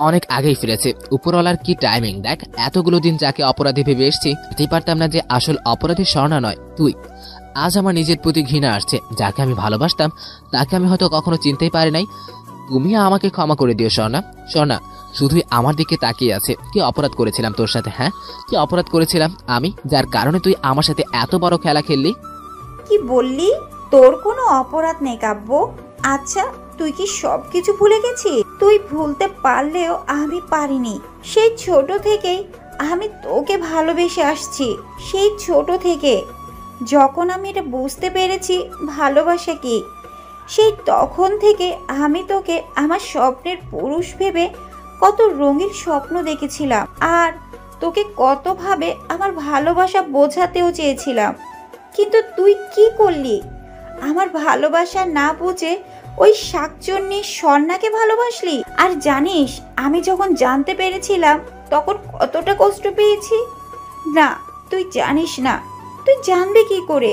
অনেক আগেই ফিরেছে। উপরওয়ালার কি টাইমিং দেখ। এতগুলো দিন যাকে অপরাধী ভেবে এসছি, বুঝতেই পারতাম না যে আসল অপরাধী স্বর্ণা নয় তুই। আজ আমার নিজের প্রতি ঘৃণা আসছে। যাকে আমি ভালোবাসতাম তাকে আমি হয়তো কখনো চিনতেই পারি নাই। তুমি আমাকে ক্ষমা করে দিও স্বর্ণা। স্বর্ণা শুধুই আমার দিকে তাকিয়ে আছে। কি অপরাধ করেছিলাম তোর সাথে? হ্যাঁ, কি অপরাধ করেছিলাম আমি, যার কারণে তুই আমার সাথে এত বড় খেলা খেললি? কি বললি? তোর কোনো অপরাধ নেই কাব্য। আচ্ছা, তুই কি সবকিছু ভুলে গেছিস? তুই ভুলতে পারলেও আমি পারিনি। সেই ছোট থেকেই আমি তোকে ভালোবেসে আসছি। সেই ছোট থেকে যখন আমি এটা বুঝতে পেরেছি ভালোবাসা কি, সেই তখন থেকে আমি তোকে আমার স্বপ্নের পুরুষ ভেবে কত রঙিন স্বপ্ন দেখেছিলাম, আর তোকে কতভাবে আমার ভালোবাসা বোঝাতেও চেয়েছিলাম। কিন্তু তুই কি করলি? আমার ভালোবাসা না বুঝে ওই শাকচুন্নি স্বর্ণাকে ভালোবাসলি। আর জানিস আমি যখন জানতে পেরেছিলাম তখন কতটা কষ্ট পেয়েছি? না, তুই জানিস না। তুই জানবি কি করে?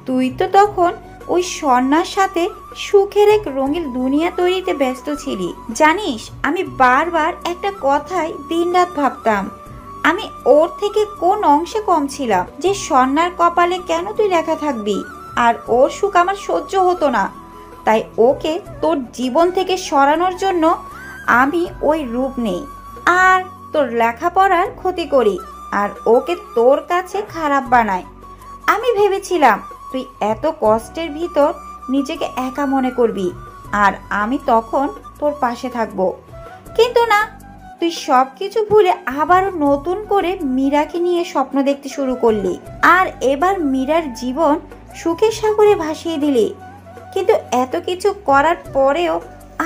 তুই তো তখন ওই স্বর্ণার সাথে সুখের এক রঙিন দুনিয়া তৈরিতে ব্যস্ত ছিলি। জানিস আমি বারবার একটা কথাই দিনরাত ভাবতাম, আমি ওর থেকে কোন অংশে কম ছিলাম যে স্বর্ণার কপালে কেন তুই লেখা থাকবি। আর ওর সুখ আমার সহ্য হতো না, তাই ওকে তোর জীবন থেকে সরানোর জন্য আমি ওই রূপ নেই আর তোর লেখাপড়ার ক্ষতি করি আর ওকে তোর কাছে খারাপ বানাই। আমি ভেবেছিলাম তুই এত কষ্টের ভিতর নিজেকে একা মনে করবি আর আমি তখন তোর পাশে থাকবো। কিন্তু না, তুই সব কিছু ভুলে আবারও নতুন করে মীরাকে নিয়ে স্বপ্ন দেখতে শুরু করলি, আর এবার মীরার জীবন সুখের সাগরে ভাসিয়ে দিলি। কিন্তু এত কিছু করার পরেও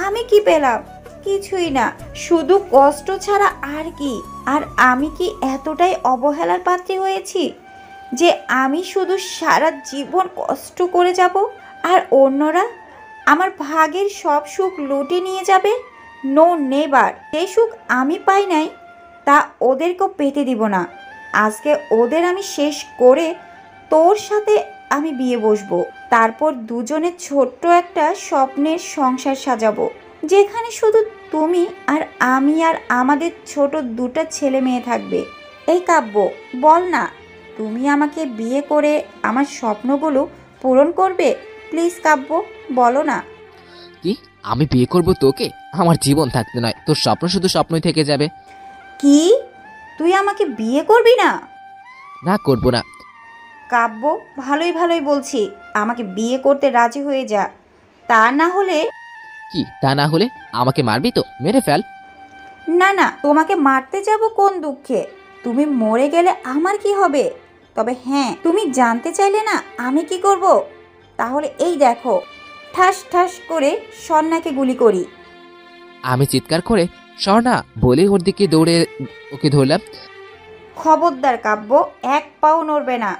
আমি কি পেলাম? কিছুই না, শুধু কষ্ট ছাড়া আর কি। আর আমি কি এতটাই অবহেলার পাত্রী হয়েছি যে আমি শুধু সারা জীবন কষ্ট করে যাব আর অন্যরা আমার ভাগের সব সুখ লুটে নিয়ে যাবে? No never. যে সুখ আমি পাই নাই তা ওদেরকেও পেতে দিব না। আজকে ওদের আমি শেষ করে তোর সাথে আমি বিয়ে বসবো। তারপর দুজনে ছোট্ট একটা স্বপ্নের সংসার সাজাবো, যেখানে শুধু তুমি আর আমি আর আমাদের ছোট দুটো ছেলে মেয়ে থাকবে। এই কাব্য, বল না, তুমি আমাকে বিয়ে করে আমার স্বপ্নগুলো পূরণ করবে? প্লিজ কাব্য, বলো না। কি আমি বিয়ে করব তোকে? আমার জীবন থাকতে নয়, তোর স্বপ্ন শুধু স্বপ্নই থেকে যাবে। কি, তুই আমাকে বিয়ে করবি না? না, করব না। কাব্য, ভালোই ভালোই বলছি, আমাকে বিয়ে করতে রাজি হয়ে যা। তা না হলে। কি তা না হলে? আমাকে মারবি তো? মেরে ফেল। না না, তোমাকে মারতে যাব কোন দুঃখে? তুমি মরে গেলে আমার কি হবে? তবে হ্যাঁ, তুমি জানতে চাইলে না আমি কি করব? তাহলে এই দেখো, ঠাস ঠাস করে স্বর্ণাকে গুলি করি। আমি চিৎকার করে স্বর্ণা বলে ওর দিকে দৌড়ে ওকে ধরলাম। খবরদার কাব্য, এক পাও নড়বে না।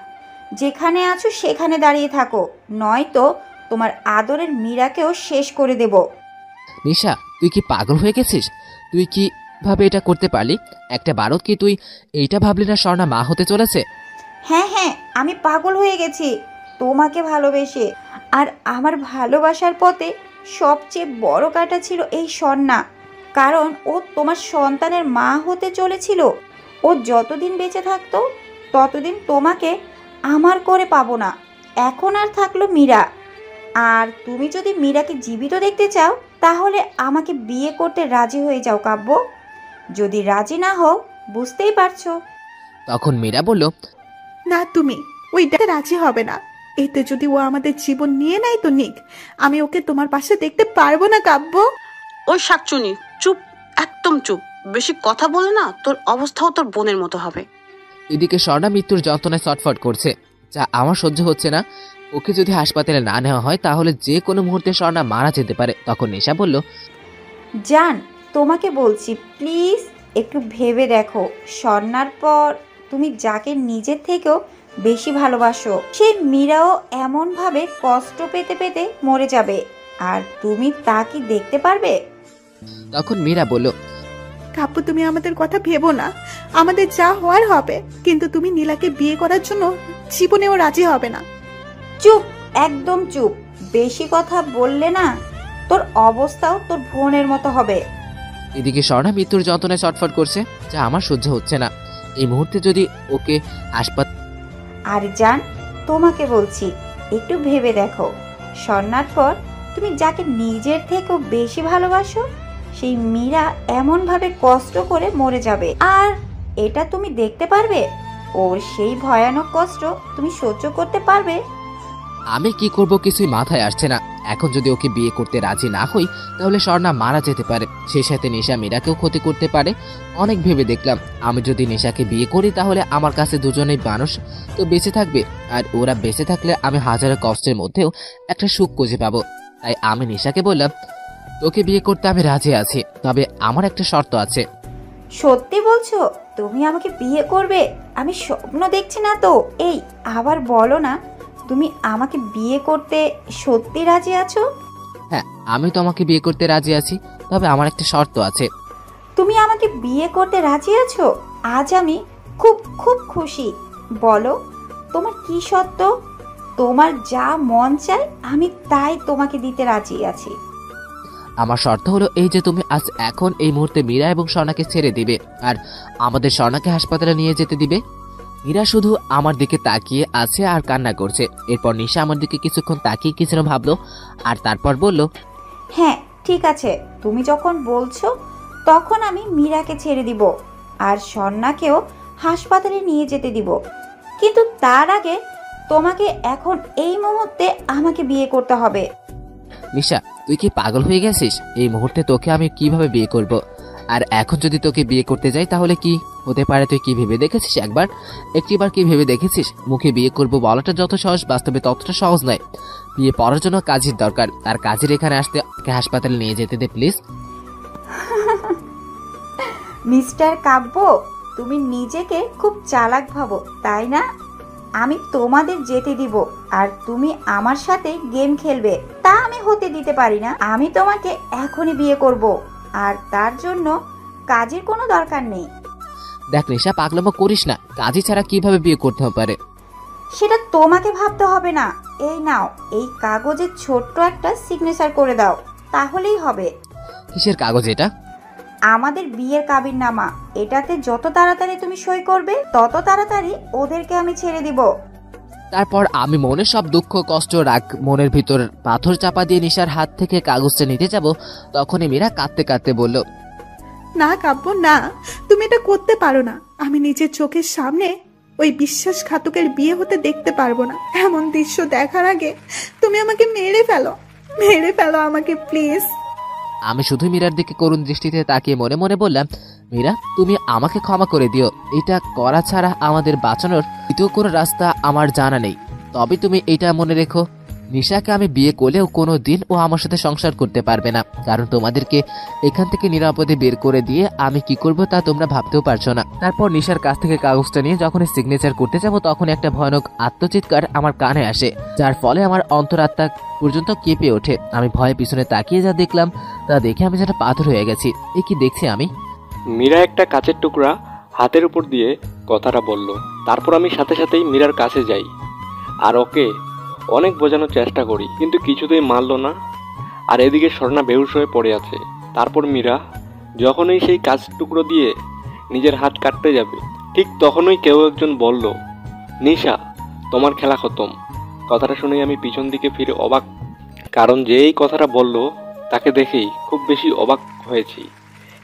যেখানে আছো সেখানে দাঁড়িয়ে থাকো, নয়তো তোমার আদরের মীরাকেও শেষ করে দেব। নিশা, তুই কি পাগল হয়ে গেছিস? তুই কি ভাবে এটা করতে পারলি? একটা বারত কি তুই এইটা ভাবলি না স্বর্ণা মা হতে চলেছে? হ্যাঁ হ্যাঁ, আমি পাগল হয়ে গেছি তোমাকে ভালোবেসে। আর আমার ভালোবাসার পথে সবচেয়ে বড় কাঁটা ছিল এই স্বর্ণা, কারণ ও তোমার সন্তানের মা হতে চলেছিল। ও যতদিন বেঁচে থাকতো ততদিন তোমাকে আমার করে পাবো না। এখন আর থাকলো মীরা, আর তুমি যদি মীরাকে জীবিত দেখতে চাও তাহলে আমাকে বিয়ে করতে রাজি হয়ে যাও কাব্য। যদি রাজি না হও, বুঝতেই পারছো। তখন মীরা বলল, না, তুমি ওইটাতে রাজি হবে না। এতে যদি ও আমাদের জীবন নিয়ে নেয় তো নিক, আমি ওকে তোমার পাশে দেখতে পারবো না কাব্য। ওই শাকচুনি, চুপ, একদম চুপ। বেশি কথা বলে না তোর অবস্থাও তোর বোনের মতো হবে। এদিকে স্বর্ণা মৃত্যুর যন্ত্রণায় ছটফট করছে, যা আমার সহ্য হচ্ছে না। ও ওকে যদি হাসপাতালে না নেওয়া হয় তাহলে যে কোনো মুহূর্তে স্বর্ণা মারা যেতে পারে। তখন নিশা বলল, জান, তোমাকে বলছি প্লিজ একটু ভেবে দেখো। স্বর্ণার পর তুমি যাকে নিজের থেকেও বেশি ভালোবাসো, সেই মীরাও এমনভাবে কষ্ট পেতে পেতে মরে যাবে, আর তুমি তা কি দেখতে পারবে? তখন মীরা বলল, কাব্য, তুমি আমাদের কথা ভেবো না। আমাদের যা হওয়ার হবে, কিন্তু তুমি নীলাকে বিয়ে করার জন্য জীবনেও রাজি হবে না। চুপ, একদম চুপ। বেশি কথা বললে না তোর অবস্থাও তোর বোনের মতো হবে। এদিকে স্বর্ণা মৃত্যুর যন্ত্রণায় ছটফট করছে, যা আমার সহ্য হচ্ছে না। এই মুহূর্তে যদি ওকে হাসপাতাল। আর জান, তোমাকে বলছি একটু ভেবে দেখো। স্বর্ণার পর তুমি যাকে নিজের থেকেও বেশি ভালোবাসো, সেই মীরা এমনভাবে কষ্ট করে মরে যাবে, আর এটা তুমি দেখতে পারবে? ওর সেই ভয়ানক কষ্ট তুমি সহ্য করতে পারবে? আমি কি করব কিছুই মাথায় আসছে না। এখন যদি ওকে বিয়ে করতে রাজি না হই তাহলে স্বর্ণা মারা যেতে পারে, সেই সাথে নিশা মীরাকেও ক্ষতি করতে পারে। অনেক ভেবে দেখলাম আমি যদি নিশাকে বিয়ে করি তাহলে আমার কাছে দুজনেই মানুষ তো বেঁচে থাকবে, আর ওরা বেঁচে থাকলে আমি হাজারো কষ্টের মধ্যেও একটা সুখ খুঁজে পাবো। তাই আমি নিশাকে বললাম, তোকে বিয়ে করতে আমি রাজি আছি, তবে আমার একটা শর্ত আছে। সত্যি বলছো? তুমি আমাকে বিয়ে করবে? আমি স্বপ্ন দেখছি না তো। এই আবার বলো না, তুমি আমাকে বিয়ে করতে সত্যি রাজি আছো? হ্যাঁ, আমি তো আমাকে বিয়ে করতে রাজি আছি, তবে আমার একটা শর্ত আছে। তুমি আমাকে বিয়ে করতে রাজি আছো? আজ আমি খুব খুব খুশি। বলো তোমার কি শর্ত? তোমার যা মন চায় আমি তাই তোমাকে দিতে রাজি আছি। আমার শর্ত হলো এই যে তুমি আজ এখন এই মুহূর্তে মীরা এবং স্বর্ণাকে ছেড়ে দিবে, আর আমাদের স্বর্ণাকে হাসপাতালে নিয়ে যেতে দিবে। মীরা শুধু আমার দিকে তাকিয়ে আছে আর কান্না করছে। এরপর নিশা আমার দিকে কিছুক্ষণ তাকিয়ে কিছু ভাবলো, আর তারপর বলল, হ্যাঁ ঠিক আছে, তুমি যখন বলছো তখন আমি মীরাকে ছেড়ে দিব, আর স্বর্ণাকেও হাসপাতালে নিয়ে যেতে দিব। কিন্তু তার আগে তোমাকে এখন এই মুহূর্তে আমাকে বিয়ে করতে হবে। নিশা, তুই কি পাগল হয়ে গেছিস? এই মুহূর্তে তোকে আমি কিভাবে বিয়ে করব? আর এখন যদি তোকে বিয়ে করতে যাই তাহলে কি হতে পারে তুই কি ভেবে দেখেছিস? একটিবার কি ভেবে দেখেছিস? মুখে বিয়ে করব বলাটা যত সহজ, বাস্তবে ততটা সহজ নয়। বিয়ে পড়ার জন্য কাজের দরকার, আর কাজের এখানে আসতে হাসপাতালে নিয়ে যেতে দে প্লিজ। মিস্টার কাব্য, তুমি নিজেকে খুব চালাক ভাবো তাই না? আমি তোমাদের যেতে দিব আর তুমি আমার সাথে গেম খেলবে, তা আমি হতে দিতে পারি না। আমি তোমাকে এখনই বিয়ে করব, আর তার জন্য কাজের কোনো দরকার নেই। দেখ নিশা, পাগলামো করিস না। কাজী ছাড়া কিভাবে বিয়ে করতে পারে সেটা তোমাকে ভাবতে হবে না। এই নাও, এই কাগজে ছোট্ট একটা সিগনেচার করে দাও, তাহলেই হবে। কিসের কাগজ এটা? আমাদের বিয়ের কাবিননামা। এটাতে যত তাড়াতাড়ি তুমি সই করবে তত তাড়াতাড়ি ওদেরকে আমি ছেড়ে দিব। তারপর আমি মনের সব দুঃখ কষ্ট রাগ মনের ভিতর পাথর চাপা দিয়ে নিশার হাত থেকে কাগজটা নিতে যাব, তখনই মীরা কাঁদতে কাঁদতে বলল, না কাব্য, না, তুমি এটা করতে পারো না। আমি নিজের চোখের সামনে ওই বিশ্বাসঘাতকের বিয়ে হতে দেখতে পারবো না। এমন দৃশ্য দেখার আগে তুমি আমাকে মেরে ফেলো আমাকে প্লিজ। আমি শুধু মীরার দিকে করুণ দৃষ্টিতে তাকিয়ে মনে মনে বললাম, মীরা, তুমি আমাকে ক্ষমা করে দিও। এটা করা ছাড়া আমাদের বাঁচানোর দ্বিতীয় কোনো রাস্তা আমার জানা নেই। তবে তুমি এটা মনে রেখো, নিশাকে আমি বিয়ে করলেও কোনো দিন ও আমার সাথে সংসার করতে পারবে না, কারণ তোমাদেরকে এখান থেকে নিরাপদে বের করে দিয়ে আমি কি করব তা তোমরা ভাবতেও পারছো না। তারপর নিশার কাছ থেকে কাগজটা নিয়ে যখনই সিগনেচার করতে যাব তখন একটা ভয়ানক আত্মচিৎকার আমার কানে আসে, যার ফলে আমার অন্তরাত্মা পর্যন্ত কেঁপে ওঠে। আমি ভয়ে পিছনে তাকিয়ে যা দেখলাম তা দেখে আমি যেটা পাথর হয়ে গেছি। এ কি দেখছি আমি? মীরা একটা কাচের টুকরা হাতের উপর দিয়ে কথাটা বলল। তারপর আমি সাথে সাথেই মীরার কাছে যাই আর ওকে অনেক বোঝানোর চেষ্টা করি, কিন্তু কিছুতেই মানল না। আর এদিকে স্বর্ণা বেহুশ হয়ে পড়ে আছে। তারপর মীরা যখনই সেই কাচের টুকরো দিয়ে নিজের হাত কাটতে যাবে, ঠিক তখনই কেউ একজন বলল, নিশা, তোমার খেলা খতম। কথাটা শুনেই আমি পিছন দিকে ফিরে অবাক, কারণ যে এই কথাটা বলল তাকে দেখেই খুব বেশি অবাক হয়েছি,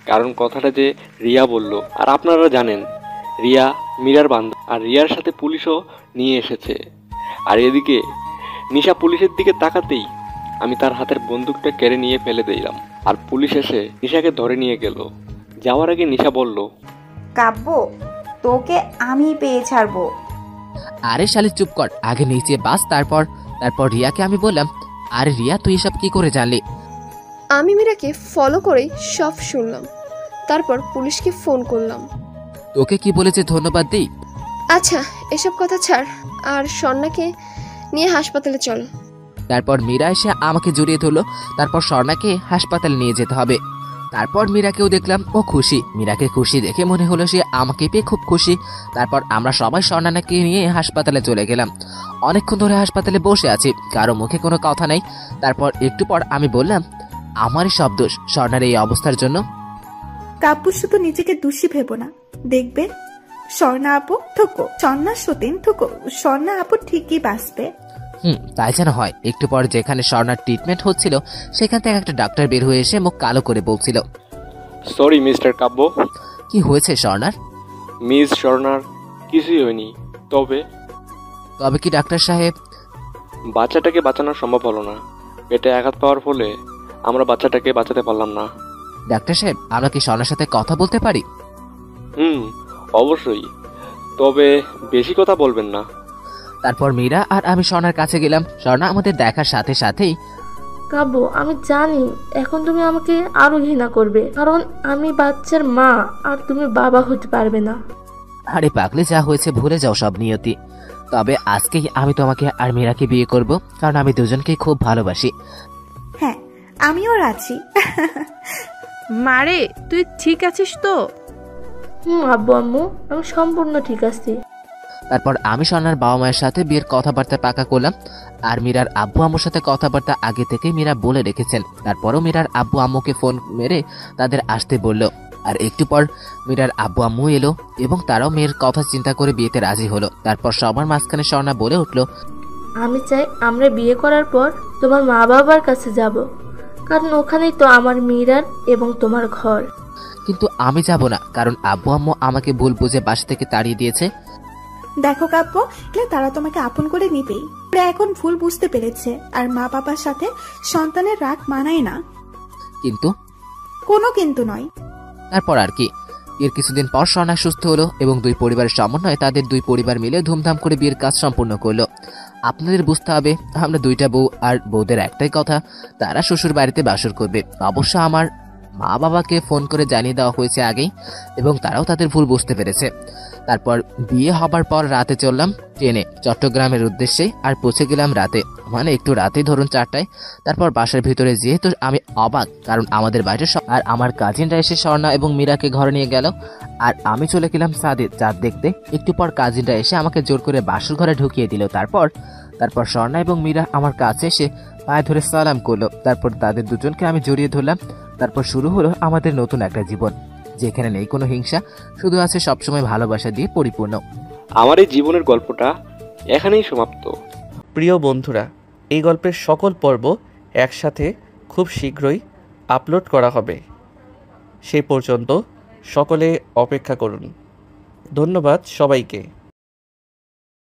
কারণ কথাটা যে রিয়া বলল। আর আপনারা জানেন রিয়া মীরার বান্ধব, আর রিয়ার সাথে পুলিশও নিয়ে এসেছে। আর এদিকে নিশা পুলিশের দিকে তাকাতেই আমি তার হাতের বন্দুকটা কেড়ে নিয়ে ফেলে দিলাম, আর পুলিশ এসে নিশাকে ধরে নিয়ে গেল। যাওয়ার আগে নিশা বলল, কাব্য, তোকে আমি পেয়ে ছাড়বো। আরে শালি চুপ কর, আগে নিচে বাস, তারপর রিয়াকে আমি বললাম, আরে রিয়া তুই এসব কি করে জানলি? আমি মীরাকে ফলো করেই সব শুনলাম, তারপর পুলিশকে ফোন করলাম। তোকে কি বলেছে ধন্যবাদ দিই? আচ্ছা এসব কথা ছাড়, আর স্বর্ণাকে নিয়ে হাসপাতালে চল। তারপর মীরা এসে আমাকে জড়িয়ে ধরলো। তারপর স্বর্ণাকে হাসপাতালে নিয়ে যেতে হবে। তারপর মীরাকেও দেখলাম, ও খুশি। মীরাকে খুশি দেখে মনে হলো সে আমাকে পেয়ে খুব খুশি। তারপর আমরা সবাই স্বর্ণাকে নিয়ে হাসপাতালে চলে গেলাম। অনেকক্ষণ ধরে হাসপাতালে বসে আছি, কারো মুখে কোনো কথা নাই। তারপর একটু পর আমি বললাম, আমারই সব দোষ স্বর্ণার এই অবস্থার জন্য। কাব্য শুধু নিজেকে দোষী ভেবো না, দেখবে স্বর্ণা আপু থুকো, স্বর্ণা সতীন থুকো, স্বর্ণা আপু ঠিকই বাঁচবে। তাই যেন হয়। একটু পর যেখানে স্বর্ণার ট্রিটমেন্ট হচ্ছিল সেখান থেকে একটা ডাক্তার বের হয়ে এসে মুখ কালো করে বলছিল, সরি মিস্টার কাব্য। কি হয়েছে স্বর্ণার? মিস স্বর্ণার কিছুই হয়নি, তবে কি ডাক্তার সাহেব? বাচ্চাটাকে বাঁচানো সম্ভব হলো না। পেটে আঘাত পাওয়ার ফলে আমরা বাচ্চাটাকে বাঁচাতে পারলাম না। ডাক্তার সাহেব, আমরা কি স্বর্ণার সাথে কথা বলতে পারি? অবশ্যই, তবে বেশি কথা বলবেন না। তারপর মীরা আর আমি স্বর্ণার কাছে গেলাম। স্বর্ণা আমাদের দেখার সাথে সাথেই, কাব্য আমি জানি এখন তুমি আমাকে আরো ঘৃণা করবে, কারণ আমি বাচ্চার মা আর তুমি বাবা হতে পারবে না। আরে পাগলে, যা হয়েছে ভুলে যাও সব নিয়তি। তবে আজকেই আমি তোমাকে আর মীরাকে বিয়ে করব, কারণ আমি দুজনকেই খুব ভালোবাসি। হ্যাঁ আমিও রাজি। মারে তুই ঠিক আছিস তো? আব্বু আম্মু আমি সম্পূর্ণ ঠিক আছি। তারপর আমি স্বর্ণার বাবা মায়ের সাথে বিয়ের কথাবার্তা পাকা করলাম। আর মীরার আব্বু আম্মুর সাথে কথাবার্তা আগে থেকেই মীরা বলে রেখেছেন। তারপরও মীরার আব্বু আম্মুকে ফোন মেরে তাদের আসতে বলল। আর একটু পর মীরার আব্বু আম্মু এলো এবং তারাও মেয়ের কথা চিন্তা করে বিয়েতে রাজি হলো। তারপর সবার মাঝখানে স্বর্ণা বলে উঠলো, আমি চাই আমরা বিয়ে করার পর তোমার মা বাবার কাছে যাব, কারণ ওখানেই তো আমার মীরার এবং তোমার ঘর। কিন্তু আমি যাব না, কারণ আব্বু আম্মু আমাকে ভুল বুঝে বাসা থেকে তাড়িয়ে দিয়েছে। দেখো কাব্য, তারা তোমাকে আপন করে নিবেই। ওরা এখন ভুল বুঝতে পেরেছে, আর মা বাবার সাথে সন্তানের রাগ মানায় না। কিন্তু কোনো কিন্তু নয়। তারপর আর কি, এর কিছুদিন পর স্বর্ণা সুস্থ হলো এবং দুই পরিবারের সমন্বয়ে তাদের দুই পরিবার মিলে ধুমধাম করে বিয়ের কাজ সম্পূর্ণ করলো। আপনাদের বুঝতে হবে, আমরা দুইটা বউ, আর বউদের একটাই কথা, তারা শ্বশুর বাড়িতে বাসর করবে। অবশ্য আমার মা বাবাকে ফোন করে জানিয়ে দেওয়া হয়েছে আগেই, এবং তারাও তাদের ভুল বুঝতে পেরেছে। তারপর বিয়ে হবার পর রাতে চললাম ট্রেনে চট্টগ্রামের উদ্দেশ্যে, আর পৌঁছে গেলাম রাতে, মানে একটু রাতেই ধরুন 4টায়। তারপর বাসার ভিতরে যেহেতু আমি অবাক, কারণ আমাদের বাইরে আর আমার কাজিনরা এসে স্বর্ণা এবং মীরাকে ঘরে নিয়ে গেল, আর আমি চলে গেলাম চাঁদ দেখতে। একটু পর কাজিনরা এসে আমাকে জোর করে বাসর ঘরে ঢুকিয়ে দিল। তারপর স্বর্ণা এবং মীরা আমার কাছে এসে পায়ে ধরে সালাম করলো। তারপর তাদের দুজনকে আমি জড়িয়ে ধরলাম। তারপর শুরু হলো আমাদের নতুন একটা জীবন, যেখানে নেই কোনো হিংসা, শুধু আছে সবসময় ভালোবাসা দিয়ে পরিপূর্ণ। আমার এই জীবনের গল্পটা এখানেই সমাপ্ত। প্রিয় বন্ধুরা, এই গল্পের সকল পর্ব একসাথে খুব শীঘ্রই আপলোড করা হবে। সেই পর্যন্ত সকলে অপেক্ষা করুন। ধন্যবাদ সবাইকে।